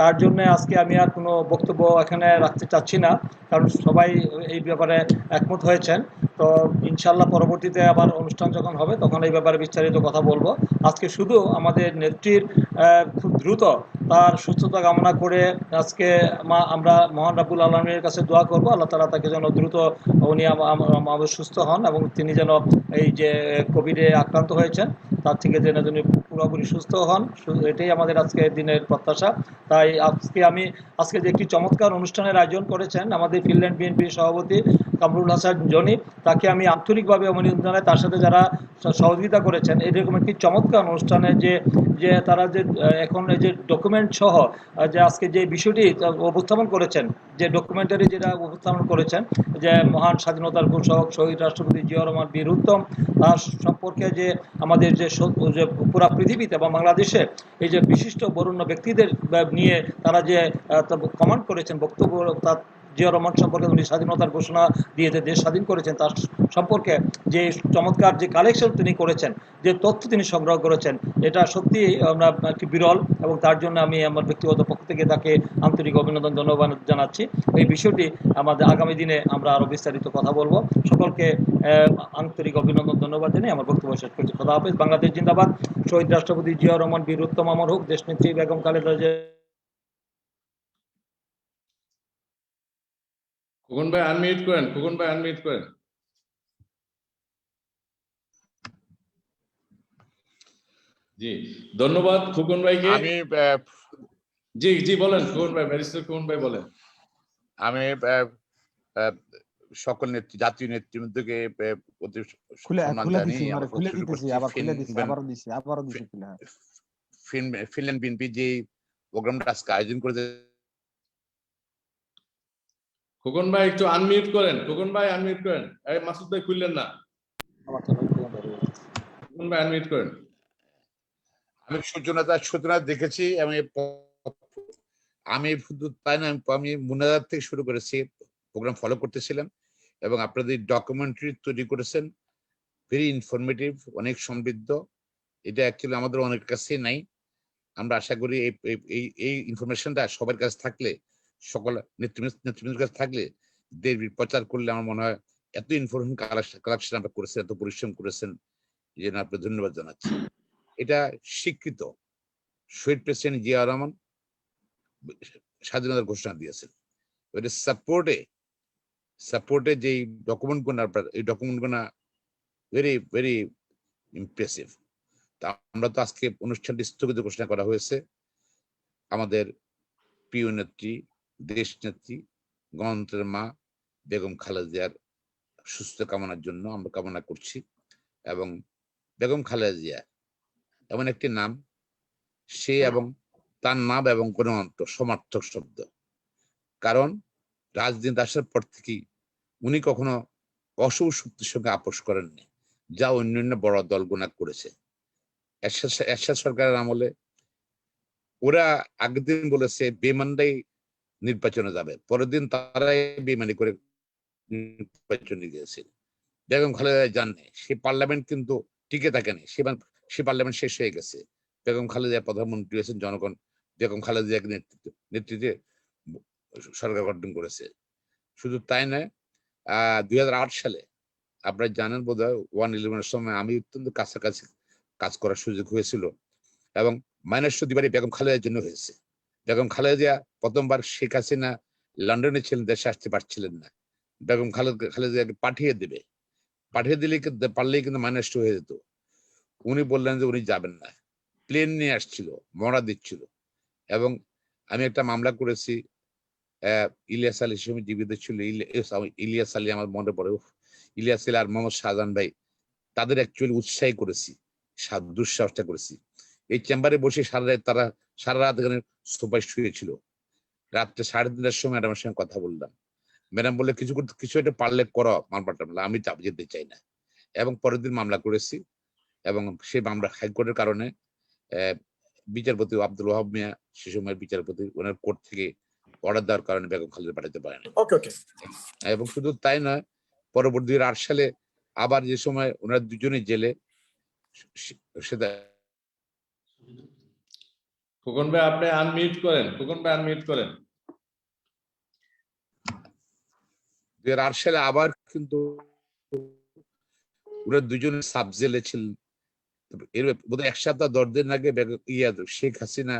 তার জন্য আজকে আমি আর কোনো বক্তব্য এখানে রাখতে চাচ্ছি না, কারণ সবাই এই ব্যাপারে একমত হয়েছেন। তো ইনশাল্লাহ পরবর্তীতে আবার অনুষ্ঠান যখন হবে তখন এই ব্যাপারে বিস্তারিত কথা বলবো। আজকে শুধু আমাদের নেত্রীর খুব দ্রুত তার সুস্থতা কামনা করে আজকে আমরা মহান রাব্বুল আলামিনের কাছে দোয়া করব, আল্লাহ তাআলা তাকে যেন দ্রুত উনি আমাদের সুস্থ হন এবং তিনি যেন এই যে কোভিডে আক্রান্ত হয়েছেন তার থেকে যেন তিনি পুরোপুরি সুস্থ হন, এটাই আমাদের আজকের দিনের প্রত্যাশা। তাই আজকে যে একটি চমৎকার অনুষ্ঠানের আয়োজন করেছেন আমাদের ফিনল্যান্ড বিএনপির সভাপতি কামরুল হাসান জনি, তাকে আমি আন্তরিকভাবে অভিনন্দন জানাই। তার সাথে যারা সহযোগিতা করেছেন এরকম একটি চমৎকার অনুষ্ঠানে যে তারা যে এখন এই যে ডকুমেন্ট সহ যে আজকে যে বিষয়টি উপস্থাপন করেছেন, যে ডকুমেন্টারি যেটা উপস্থাপন করেছেন যে মহান স্বাধীনতার ঘোষক শহীদ রাষ্ট্রপতি জিয়াউর রহমান বীর উত্তম, তার সম্পর্কে যে আমাদের যে পুরা পৃথিবীতে বা বাংলাদেশে এই যে বিশিষ্ট বরেণ্য ব্যক্তিদের নিয়ে তারা যে কমেন্ট করেছেন বক্তব্য, তার জিয়াউর রহমান সম্পর্কে উনি স্বাধীনতার ঘোষণা দিয়ে যে দেশ স্বাধীন করেছেন তার সম্পর্কে যে চমৎকার যে কালেকশন তিনি করেছেন, যে তথ্য তিনি সংগ্রহ করেছেন, এটা সত্যি আমরা একটি বিরল এবং তার জন্য আমি আমার ব্যক্তিগত পক্ষ থেকে তাকে আন্তরিক অভিনন্দন ধন্যবাদ জানাচ্ছি। এই বিষয়টি আমাদের আগামী দিনে আমরা আরও বিস্তারিত কথা বলবো। সকলকে আন্তরিক অভিনন্দন ধন্যবাদ জানিয়ে আমার বক্তব্য শেষ করছি। খোদা হাফেজ। বাংলাদেশ জিন্দাবাদ। শহীদ রাষ্ট্রপতি জিয়াউর রহমান বীর উত্তম অমর হোক। দেশনেত্রী বেগম খালেদা জিয়া। খোকন ভাই আনমিউট করেন, খোকন ভাই আনমিউট করেন। জি ধন্যবাদ খোকন ভাইকে। আমি জি জি বলেন খোকন ভাই, ব্যারিস্টার খোকন ভাই বলেন। আমি সকল জাতীয় নেতৃবৃন্দকে ফিনল্যান্ড বিএনপি যে প্রোগ্রামটা আজকে আয়োজন করেছে। খোকন ভাই একটু আনমিউট করেন, খোকন ভাই আনমিউট করেন। এই মাসুদ ভাই খুললেন না, খোকন ভাই আনমিউট করেন। আমি সূচনা দেখেছি। আমি শুধু তাই না, আমি মুনাজাত থেকে শুরু করেছি, প্রোগ্রাম ফলো করতেছিলাম এবং আপনাদের ডকুমেন্টারি তৈরি করেছেন, ভেরি ইনফরমেটিভ, অনেক সমৃদ্ধ। এটা অ্যাকচুয়ালি আমাদের অনেক কাছেই নাই। আমরা আশা করি এই ইনফরমেশনটা সবার কাছে থাকলে, সকল নেতৃবৃন্দের কাছে থাকলে, প্রচার করলে আমার মনে হয় এত ইনফরমেশন কালেকশন আপনারা করেছেন, এত পরিশ্রম করেছেন, এই জন্য আপনাকে ধন্যবাদ জানাচ্ছি। এটা স্বীকৃত শহীদ প্রেসিডেন্ট জিয়াউর রহমান স্বাধীনতার ঘোষণা দিয়েছেন। এটা সাপোর্টে যে ডকুমেন্টগুলো এই ডকুমেন্টগুলো ভেরি ভেরি ইমপ্রেসিভ। তা আমরা তো আজকে অনুষ্ঠানটি স্থগিত ঘোষণা করা হয়েছে আমাদের প্রিয় নেত্রী, দেশ নেত্রী, গণতন্ত্রের মা বেগম খালেদা জিয়ার সুস্থ কামনার জন্য আমরা কামনা করছি। এবং বেগম খালেদা জিয়া এমন একটি নাম, সে এবং তার নাম এবং গণতন্ত্র সমার্থক শব্দ। কারণ রাজনীতি আসার পর থেকেই উনি কখনো অশুভ শক্তির সঙ্গে আপোষ করেননি, যা অন্যান্য বড় দলগুনা করেছে। এরশাদ সরকারের আমলে ওরা আগের দিন বলেছে বেমানরাই নির্বাচনে যাবে, পরের দিন তারাই বেমানি করে নির্বাচনে গিয়েছিল। বেগম খালেদা জাননি, সে পার্লামেন্ট কিন্তু টিকে থাকেনি, সে পার্লামেন্ট শেষ হয়ে গেছে। বেগম খালেদা প্রধানমন্ত্রী হয়েছেন, জনগণ বেগম খালেদা জিয়াকে নেতৃত্বে সরকার গঠন করেছে। শুধু তাই নয়, 2008 সালে আপনারা জানেন বোধহয় 1/11 সময় আমি অত্যন্ত কাছাকাছি কাজ করার সুযোগ হয়েছিল এবং মাইনাস দিবারই বেগম খালেদার জন্য হয়েছে। বেগম খালেদা জিয়া প্রথমবার শেখ হাসিনা লন্ডনে ছিলেন, দেশে আসতে পারছিলেন না। বেগম খালেদাকে পাঠিয়ে দিলে পারলেই কিন্তু মাইনাস হয়ে যেত। উনি বললেন যে উনি যাবেন না, প্লেন নিয়ে আসছিল, মরা দিচ্ছিল। এবং আমি একটা মামলা করেছি, ইলিয়াস আলী সময় জীবিত ছিল, ইলিয়াস আলী আমার মনে পড়ে, ইলিয়াস আলী আর মোহাম্মদ শাহজাহান ভাই, তাদের অ্যাকচুয়ালি উৎসাহী করেছি, দুঃসাহসটা করেছি। এই চেম্বারে বসে সারা রাত এখানে সোফায় শুয়েছিল। রাত্রে 3:30টার সময় ম্যাডামের সঙ্গে কথা বললাম। ম্যাডাম বললে কিছু একটা পারলে করো মামলাটা। আমি যেতে চাই না। এবং পরের দিন মামলা করেছি এবং সেই মামলা হাইকোর্টের কারণে বিচারপতি আব্দুল ওয়াহাব মিয়া, সে সময়ের বিচারপতি, ওনার কোর্ট থেকে অর্ডার দেওয়ার কারণে বেগম খালেদা পাঠাতে পারেনি। এবং শুধু তাই নয়, পরবর্তী 2008 সালে আবার যে সময় ওনারা দুজনেই জেলে, সেটা খোকন ভাই আপনি আনমিউট করেন, খোকন ভাই আনমিউট করেন। 2008 সালে আবার কিন্তু ওরা দুজনে সাব জেলে ছিলেন। এর বোধহয় 1 সপ্তাহ 10 দিন আগে শেখ হাসিনা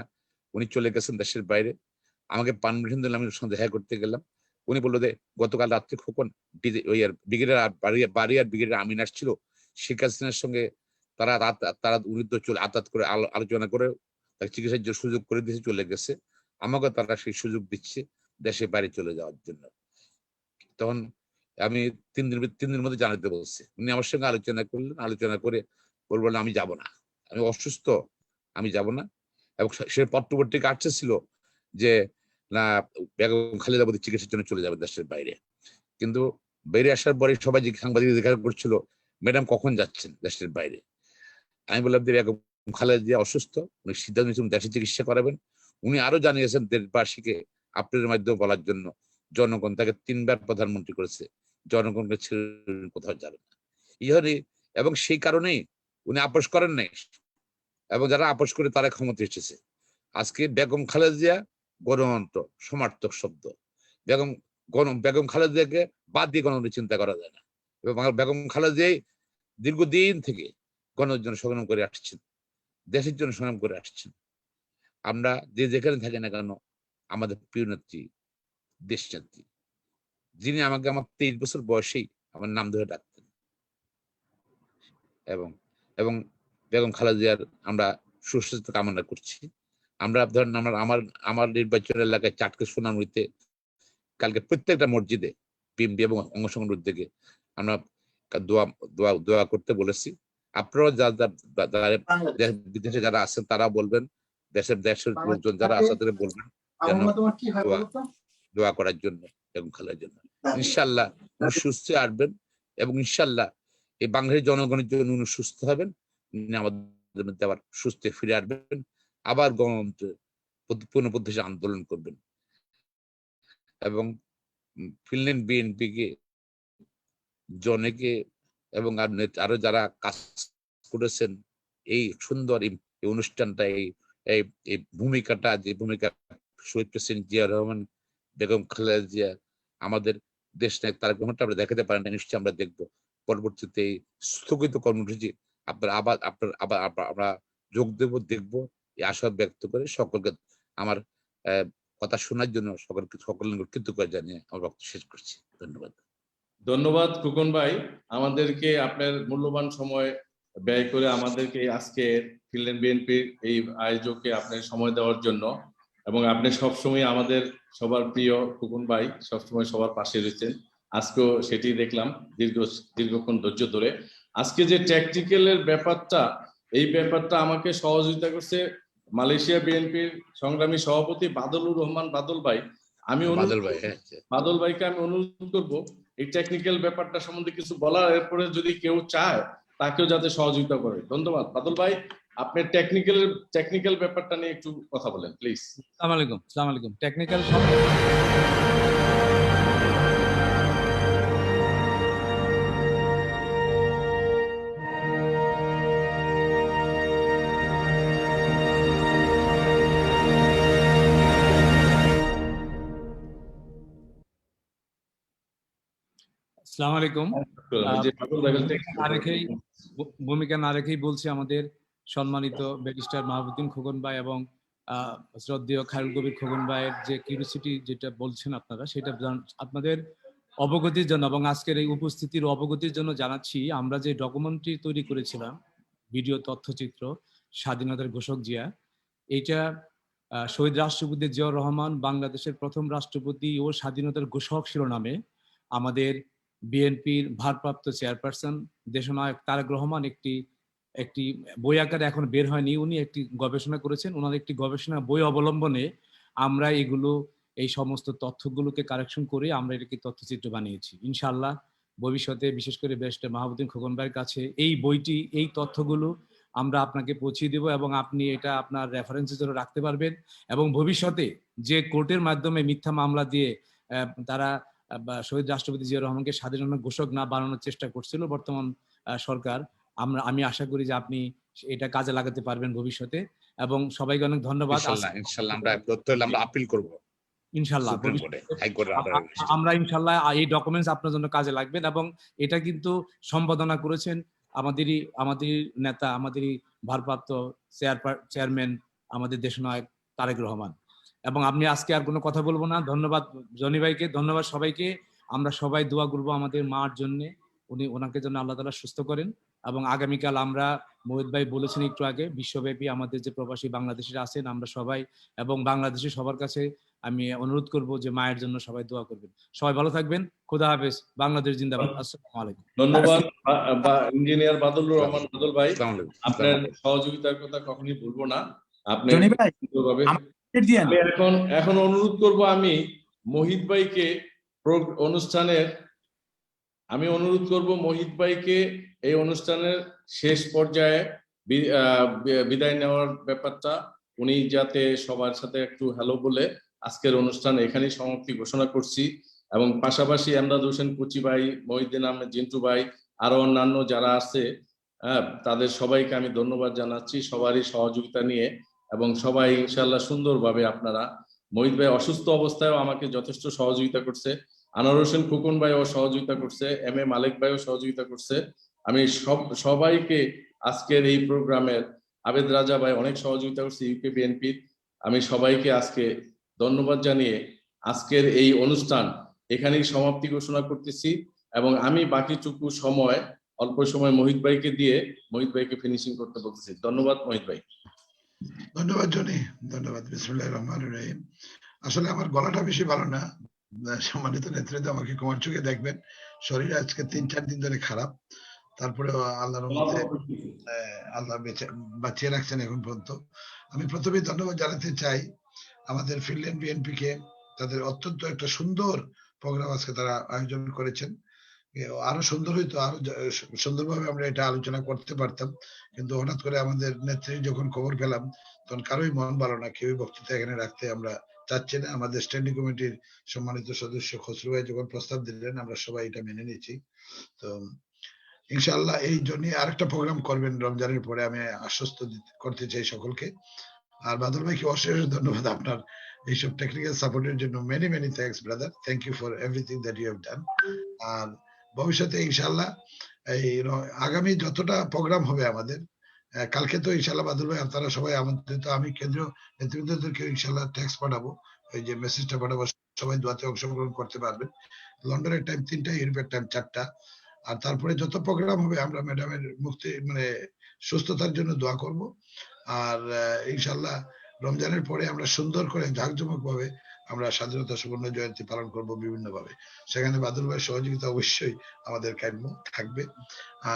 উনি চলে গেছেন দেশের বাইরে। আমাকে পারমিশন দিলেন, আমি ওর সঙ্গে দেখা করতে গেলাম। উনি বললো যে গতকাল রাত্রে খোকন ব্রিগেডিয়ার বাড়িয়ার ব্রিগেডিয়ার আমিন আসছিল শেখ হাসিনার সঙ্গে, তারা উনি তো চলে আতাত করে আলোচনা করে তাকে চিকিৎসার জন্য সুযোগ করে দিয়েছে, চলে গেছে। আমাকে তারা সেই সুযোগ দিচ্ছে দেশের বাইরে চলে যাওয়ার জন্য। তখন আমি 3 দিনের মধ্যে জানাতে বলছি। উনি আমার সঙ্গে আলোচনা করলেন, আলোচনা করে বললেন আমি যাব না, আমি অসুস্থ, আমি যাব না। এবং সে পত্রপত্রিকা আসছিল যে না বেগম খালেদা বদী চিকিৎসার জন্য চলে যাবে দেশের বাইরে। কিন্তু বাইরে আসার পরে সবাই সাংবাদিক দেখা করছিল ম্যাডাম কখন যাচ্ছেন দেশের বাইরে। আমি বললাম যে বেগম খালেদা জিয়া অসুস্থ, উনি সিদ্ধান্ত নিয়েছেন দেশে চিকিৎসা করাবেন। উনি আরো জানিয়েছেন দেশবাসীকে আপনাদের মাধ্যমে বলার জন্য, জনগণ তাকে 3 বার প্রধানমন্ত্রী করেছে, জনগণকে ছেড়ে কোথাও যাবে না। এবং সেই কারণেই উনি আপোষ করেন নাই, এবং যারা আপোষ করে তারা ক্ষমতা এসেছে। আজকে বেগম খালেদা জিয়া গণতন্ত্র সমার্থক শব্দ। বেগম খালেদা জিয়াকে বাদ দিয়ে গণতন্ত্র চিন্তা করা যায় না। এবং বেগম খালেদা জিয়া দীর্ঘদিন থেকে গণের জন্য সংগ্রাম করে আসছেন, দেশের জন্য সংগ্রাম করে আসছেন। আমরা যে যেখানে থাকি না কেন আমাদের প্রিয় নেত্রী, দেশ নেত্রী, যিনি আমাকে আমার 23 বছর বয়সেই আমার নাম ধরে ডাকতেন। এবং বেগম খালেদা জিয়ার আমরা সুস্বাস্থ্য কামনা করছি। আমরা ধরেন আমার নির্বাচন এলাকায় চাটকে সোনামুড়িতে কালকে প্রত্যেকটা মসজিদে বিএনপি এবং অঙ্গ সংগঠন থেকে আমরা দোয়া করতে বলেছি। আপনারাও বিদেশে যারা আছেন তারা বলবেন, দেশের লোকজন যারা আছে তাদের বলবেন যেন দোয়া করার জন্য বেগম খালেদার জন্য। ইনশাল্লাহ উনি সুস্থ আসবেন এবং ইনশাল্লাহ এই বাংলাদেশের জনগণের জন্য উনি সুস্থ হবেন, আমাদের মধ্যে আবার সুস্থ ফিরে আসবেন, আবার গণতন্ত্রের পুনঃপ্রতিষ্ঠা আন্দোলন করবেন। এবং ফিনল্যান্ড বিএনপি কে জনেকে এবং আরো যারা কাজ করেছেন এই সুন্দর এই অনুষ্ঠানটা, এই ভূমিকাটা, যে ভূমিকা শহীদ প্রেসিডেন্ট জিয়া রহমান, বেগম খালেদা জিয়া, আমাদের দেশ নায়ক তারেক রহমানটা আমরা দেখাতে পারেন না, নিশ্চয়ই আমরা দেখবো পরবর্তীতে এই স্থগিত কর্মসূচি আমরা যোগ দেবো, দেখবো। এই আশা ব্যক্ত করে সকলকে আমার কথা শোনার জন্য সকলকে কৃতজ্ঞতা জানিয়ে আমার বক্তব্য শেষ করছি। ধন্যবাদ। ধন্যবাদ খোকন ভাই, আমাদেরকে আপনার মূল্যবান সময় ব্যয় করে আমাদেরকে আজকে ফিনল্যান্ড বিএনপির এই আয়োজকে আপনার সময় দেওয়ার জন্য। এবং আপনি সবসময় আমাদের সবার প্রিয় খোকন ভাই, সবসময় সবার পাশে রয়েছেন। আজকেও সেটি দেখলাম দীর্ঘক্ষণ ধৈর্য ধরে। আজকে যে টেকনিক্যালের ব্যাপারটা, এই ব্যাপারটা আমাকে সহযোগিতা করছে মালয়েশিয়া বিএনপির সংগ্রামী সভাপতি বাদলুর রহমান বাদল ভাই। আমি বাদল ভাইকে আমি অনুরোধ করবো এই টেকনিক্যাল ব্যাপারটা সম্বন্ধে কিছু বলার, এরপরে যদি কেউ চায় তাকেও যাতে সহযোগিতা করে। ধন্যবাদ বাদল ভাই, আপনি টেকনিক্যাল ব্যাপারটা নিয়ে একটু কথা বলেন প্লিজ। আসসালামু আলাইকুম। টেকনিক্যাল আসসালামু আলাইকুম। ভূমিকা না রেখেই বলছি আমাদের সম্মানিত ব্যারিস্টার মাহবুবুদ্দিন খোকন ভাই এবং শ্রদ্ধেয় খায়রুল কবির খোকন ভাইয়ের যে কিউরিওসিটি যেটা বলছেন আপনারা, সেটা আপনাদের অবগতির জন্য এবং আজকের এই উপস্থিতির অবগতির জন্য জানাচ্ছি। আমরা যে ডকুমেন্টটি তৈরি করেছিলাম, ভিডিও তথ্যচিত্র স্বাধীনতার ঘোষক জিয়া, এইটা শহীদ রাষ্ট্রপতি জিয়াউর রহমান বাংলাদেশের প্রথম রাষ্ট্রপতি ও স্বাধীনতার ঘোষক শিরোনামে আমাদের বিএনপির ভারপ্রাপ্ত চেয়ারপারসন দেশনায়ক তারেক রহমান একটি বই আকারে এখন বের হয়নি, উনি একটি গবেষণা করেছেন। ওনার একটি গবেষণা বই অবলম্বনে আমরা এই সমস্ত তথ্যগুলোকে কারেকশন করে আমরা এটাকে তথ্যচিত্র বানিয়েছি। ইনশাআল্লাহ ভবিষ্যতে বিশেষ করে ব্যারিস্টার মাহবুবুদ্দিন খোকন ভাইয়ের কাছে এই বইটি, এই তথ্যগুলো আমরা আপনাকে পৌঁছে দেব এবং আপনি এটা আপনার রেফারেন্সের জন্য রাখতে পারবেন। এবং ভবিষ্যতে যে কোর্টের মাধ্যমে মিথ্যা মামলা দিয়ে তারা শহীদ রাষ্ট্রপতি জিয়াউর রহমানকে স্বাধীনতা ঘোষক না বানানোর চেষ্টা করছিল বর্তমান সরকার, আমি আশা করি যে আপনি এটা কাজে লাগাতে পারবেন ভবিষ্যতে। এবং সবাইকে অনেক ধন্যবাদ। ইনশাল্লাহ আমরা তথ্য হলে আমরা আপিল করব ইনশাল্লাহ সুপ্রিম কোর্টে, হাইকোর্টে আমরা ইনশাল্লাহ এই ডকুমেন্টস আপনার জন্য কাজে লাগবেন। এবং এটা কিন্তু সম্পাদনা করেছেন আমাদের নেতা, আমাদেরই ভারপ্রাপ্ত চেয়ারম্যান, আমাদের দেশনায়ক তারেক রহমান। এবং আপনি আজকে আর কোনো কথা বলবো না। ধন্যবাদ জনি ভাইকে, ধন্যবাদ সবাইকে। আমরা সবাই দোয়া করবো আমাদের মার জন্য, ওনাকে যেন আল্লাহ তাআলা সুস্থ করেন। এবং আগামীকাল আমরা, মোহিত ভাই বলেছেন একটু আগে, বিশ্বব্যাপী আমাদের যে প্রবাসী বাংলাদেশিরা আছেন আমরা সবাই, এবং বাংলাদেশে সবার কাছে আমি অনুরোধ করব যে মায়ের জন্য সবাই দোয়া করবেন। সবাই ভালো থাকবেন। খোদা হাফেজ। বাংলাদেশ জিন্দাবাদ। আসসালামু আলাইকুম। ধন্যবাদ ইঞ্জিনিয়ার বাদলুর রহমান বাদল ভাই, আপনার সহযোগিতার কথা কখনই ভুলবো না। আপনি আমি এখন অনুরোধ করব আমি মোহিত ভাইকে এই অনুষ্ঠানের শেষ পর্যায়ে বিদায় নেওয়ার ব্যাপারটা উনি যাতে সবার সাথে একটু হ্যালো বলে আজকের অনুষ্ঠান এখানেই সমাপ্তি ঘোষণা করছি। এবং পাশাপাশি এমদাদ হোসেন কুচি ভাই, মহিউদ্দিন আহমেদ জিন্টু ভাই, আরো অন্যান্য যারা আছে তাদের সবাইকে আমি ধন্যবাদ জানাচ্ছি সবারই সহযোগিতা নিয়ে। এবং সবাই ইনশাল্লাহ সুন্দরভাবে আপনারা, মোহিত ভাই অসুস্থ অবস্থায়ও আমাকে যথেষ্ট সহযোগিতা করছে, আনোয়ার হোসেন খোকন ভাইও সহযোগিতা করছে, এম এ মালিক ভাইও সহযোগিতা করছে। আমি সবাইকে আজকের এই প্রোগ্রামের, আবেদ রাজা ভাই অনেক সহযোগিতা করছে ইউকে বিএনপির। আমি সবাইকে আজকে ধন্যবাদ জানিয়ে আজকের এই অনুষ্ঠান এখানেই সমাপ্তি ঘোষণা করতেছি। এবং আমি বাকিটুকু সময়, অল্প সময় মোহিত ভাইকে দিয়ে মোহিত ভাইকে ফিনিশিং করতে বলতেছি। ধন্যবাদ মোহিত ভাই। ধন্যবাদ জনি, ধন্যবাদ। বিসমিল্লাহির রহমানির রহিম। আসলে আমার গলাটা বেশি ভালো না, সম্মানিত নেতৃত্ব আমাকে ক্ষমার চোখে দেখবেন। শরীর আজকে 3-4 দিন ধরে খারাপ, তারপরে আল্লাহর রহমতে আল্লাহ বাঁচিয়ে রাখছেন এখন পর্যন্ত। আমি প্রথমেই ধন্যবাদ জানাতে চাই আমাদের ফিনল্যান্ড বিএনপি কে। তাদের অত্যন্ত একটা সুন্দর প্রোগ্রাম আজকে তারা আয়োজন করেছেন। আরো সুন্দর হইতো, আরো সুন্দরভাবে আমরা এটা আলোচনা করতে পারতাম, কিন্তু হঠাৎ করে আমাদের নেত্রী যখন খবর পেলাম তখন কারোই মন ভালো না, কেউই বক্তৃতা এখানে রাখতে আমরা চাচ্ছি না। আমাদের স্ট্যান্ডিং কমিটির সম্মানিত সদস্য খসরু ভাই যখন প্রস্তাব দিলেন আমরা সবাই এটা মেনে নিয়েছি। তো ইনশাআল্লাহ এই জন্য আরেকটা প্রোগ্রাম করবেন রমজানের পরে, আমি আশ্বস্ত করতে চাই সকলকে। আর বাদল ভাইকে অশেষ ধন্যবাদ আপনার এইসব টেকনিক্যাল সাপোর্টের জন্য। Many many thanks brother, thank you for everything that you have done. আর ভবিষ্যতে ইনশাআল্লাহ এই আগামী যতটা প্রোগ্রাম হবে আমাদের, কালকে তো ইনশাআল্লাহ বাদল ভাই আপনারা সবাই আমন্ত্রিত। আমি কেন্দ্রীয় নেতৃবৃন্দদেরকে ইনশাআল্লাহ টেক্সট পাঠাবো, এই যে মেসেজটা পাঠাবো, সবাই দোয়াতে অংশগ্রহণ করতে পারবেন। লন্ডনের টাইম 3টা, ইউরোপের টাইম 4টা। আর তারপরে যত প্রোগ্রাম হবে আমরা ম্যাডামের মুক্তি মানে সুস্থতার জন্য দোয়া করব। আর ইনশাআল্লাহ রমজানের পরে আমরা সুন্দর করে জাঁকজমক ভাবে আমরা স্বাধীনতা সুবর্ণ জয়ন্তী পালন করব বিভিন্ন ভাবে। সেখানে বাদল ভাইয়ের সহযোগিতা অবশ্যই আমাদের কাম্য থাকবে।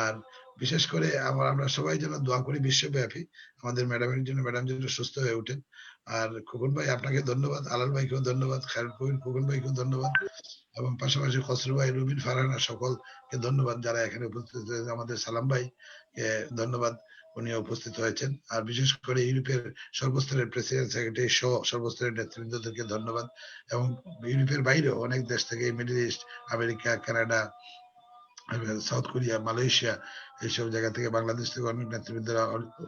আর বিশেষ করে আমরা সবাই যেন দোয়া করি বিশ্বব্যাপী আমাদের ম্যাডামের জন্য, ম্যাডাম যেন সুস্থ হয়ে ওঠেন। আর খোকন ভাই আপনাকে ধন্যবাদ, আলাল ভাইকেও ধন্যবাদ, খায়রুল কবির খোকন ভাইকেও ধন্যবাদ, এবং পাশাপাশি খসরু ভাই, রুবিন, ফারহানা সকলকে ধন্যবাদ যারা এখানে উপস্থিত হয়েছে। আমাদের সালাম ভাইকে ধন্যবাদ, উনি উপস্থিত হয়েছেন। আর বিশেষ করে ইউরোপের সর্বস্তরের প্রেসিডেন্ট সেক্রেটারি সহ সর্বস্তরের নেতৃবৃন্দদেরকে ধন্যবাদ। এবং ইউরোপের বাইরেও অনেক দেশ থেকে, middle east, America, Canada, south Korea, Malaysia, এইসব জায়গা থেকে, বাংলাদেশ থেকে অনেক নেতৃবৃন্দরা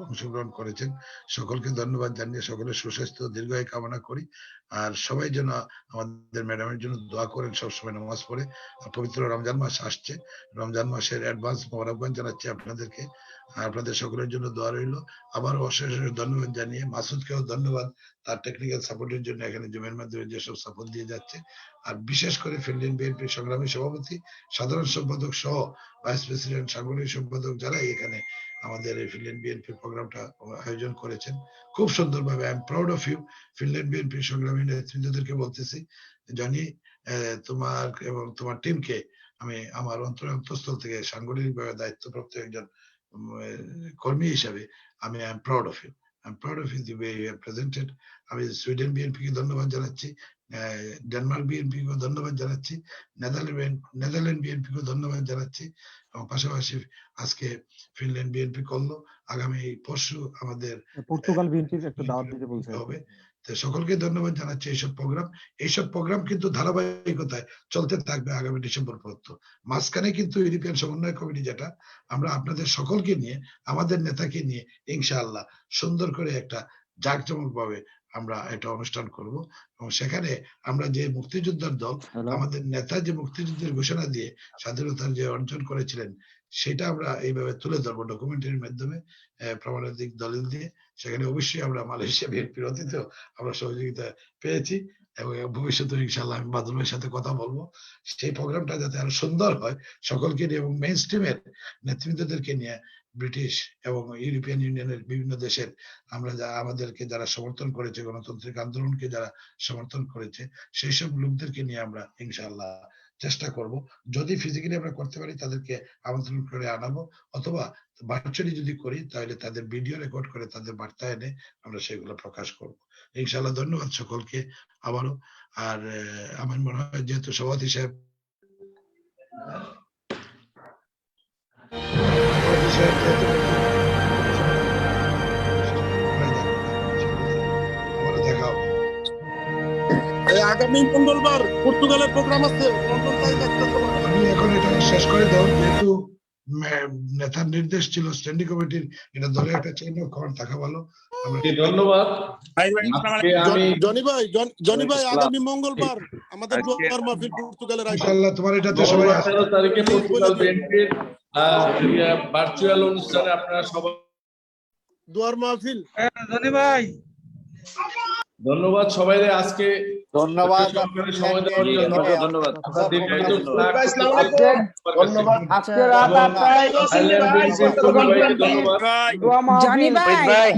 অংশগ্রহণ করেছেন। সকলকে ধন্যবাদ জানিয়ে সকলের সুস্বাস্থ্য দীর্ঘায়ু কামনা করি। আর সবাই যেন আমাদের ম্যাডামের জন্য দোয়া করেন সবসময় নামাজ পড়ে। আর পবিত্র রমজান মাস আসছে, রমজান মাসের অ্যাডভান্স মোবারকবাদ জানাচ্ছি আপনাদেরকে। আপনাদের সকলের জন্য দোয়া রইল। আবার অশেষ ধন্যবাদ জানিয়ে মাসুদকেও ধন্যবাদ তার টেকনিক্যাল সাপোর্টের জন্য, এখানে জুমের মাধ্যমে যেসব সাপোর্ট দিয়ে যাচ্ছে। আর বিশেষ করে ফিনল্যান্ড বিএনপির সংগ্রামী সভাপতি, সাধারণ সম্পাদক সহ ভাইস প্রেসিডেন্ট, সাংগঠনিক সম্পাদক যারা এখানে আমাদের এই ফিনল্যান্ড বিএনপি প্রোগ্রামটা আয়োজন করেছেন খুব সুন্দরভাবে। I am proud of you. Finland বিএনপির সংগ্রামী নেতৃবৃন্দদেরকে বলতেছি, জনি, তোমার এবং তোমার টিমকে আমি আমার অন্তঃস্থল থেকে সাংগঠনিকভাবে দায়িত্বপ্রাপ্ত একজন কর্মী হিসাবে আমি I am proud of you. I am proud of you the way you have presented. আমি সুইডেন বিএনপি কে ধন্যবাদ জানাচ্ছি, ডেনমার্ক বিএনপি কে ধন্যবাদ জানাচ্ছি, নেদারল্যান্ড বিএনপি কে ধন্যবাদ জানাচ্ছি, এবং পাশাপাশি আজকে ফিনল্যান্ড বিএনপি করলো। আগামী পরশু আমাদের পর্তুগাল বিএনপির একটা দাওয়াত দিতে বলছে হবে। তো সকলকে ধন্যবাদ জানাচ্ছি। এইসব প্রোগ্রাম কিন্তু ধারাবাহিকতায় চলতে থাকবে আগামী ডিসেম্বর পর্যন্ত। মাঝখানে কিন্তু ইউরোপিয়ান সমন্বয় কমিটি, যেটা আমরা আপনাদের সকলকে নিয়ে, আমাদের নেতাকে নিয়ে ইনশাআল্লাহ সুন্দর করে একটা জাঁকজমক ভাবে আমরা একটা অনুষ্ঠান করব, এবং সেখানে আমরা যে মুক্তিযোদ্ধার দল, আমাদের নেতা যে মুক্তিযুদ্ধের ঘোষণা দিয়ে স্বাধীনতার যে অর্জন করেছিলেন, সেটা আমরা এইভাবে তুলে ধরবো ডকুমেন্টারির মাধ্যমে, প্রমাণাধিক দলিল দিয়ে। সেখানে অবশ্যই আমরা মালয়েশিয়া বিএনপির অতীতেও আমরা সহযোগিতা পেয়েছি, এবং ভবিষ্যতে ইনশাআল্লাহ আমি বাদল ভাইয়ের সাথে কথা বলবো সেই প্রোগ্রামটা যাতে আরো সুন্দর হয় সকলকে নিয়ে, এবং মেইন স্ট্রিমের নেতৃবৃন্দদেরকে নিয়ে, ব্রিটিশ এবং ইউরোপিয়ান ইউনিয়নের বিভিন্ন দেশের আমরা আমাদেরকে যারা সমর্থন করেছে, গণতান্ত্রিক আন্দোলনকে যারা সমর্থন করেছে, সেই সব লোকদেরকে নিয়ে আমরা ইনশাআল্লাহ চেষ্টা করব। যদি ফিজিক্যালি আমরা করতে পারি তাদেরকে আমন্ত্রণ করে আনাবো, অথবা ভার্চুয়ালি যদি করি তাহলে তাদের ভিডিও রেকর্ড করে তাদের বার্তা এনে আমরা সেগুলো প্রকাশ করব ইনশাআল্লাহ। ধন্যবাদ সকলকে আবারও। আর আমার মনে হয় যেহেতু সভাপতি সাহেব দেখা হবে। আগামী মঙ্গলবার পর্তুগালের প্রোগ্রাম আছে, আমি এখন এটা শেষ করে দাও, যেহেতু নেতার নির্দেশ ছিল স্ট্যান্ডিং কমিটির, এটা দলের একটা চেইন অফ কমান্ড থাকা ভালো। ধন্যবাদ। জনি ভাই আগামী মঙ্গলবার আমাদের দোয়ার মাহফিল পর্তুগালের ইনশাআল্লাহ তোমার এটাতে সবাই 18 তারিখে পর্তুগাল বিএনপির ভার্চুয়াল অনুষ্ঠানে আপনারা সবাই দোয়ার মাহফিল। জনি ভাই ধন্যবাদ সবাইকে আজকে ধন্যবাদ সময় দেওয়ার জন্য। ধন্যবাদ। ধন্যবাদ। জনি ভাই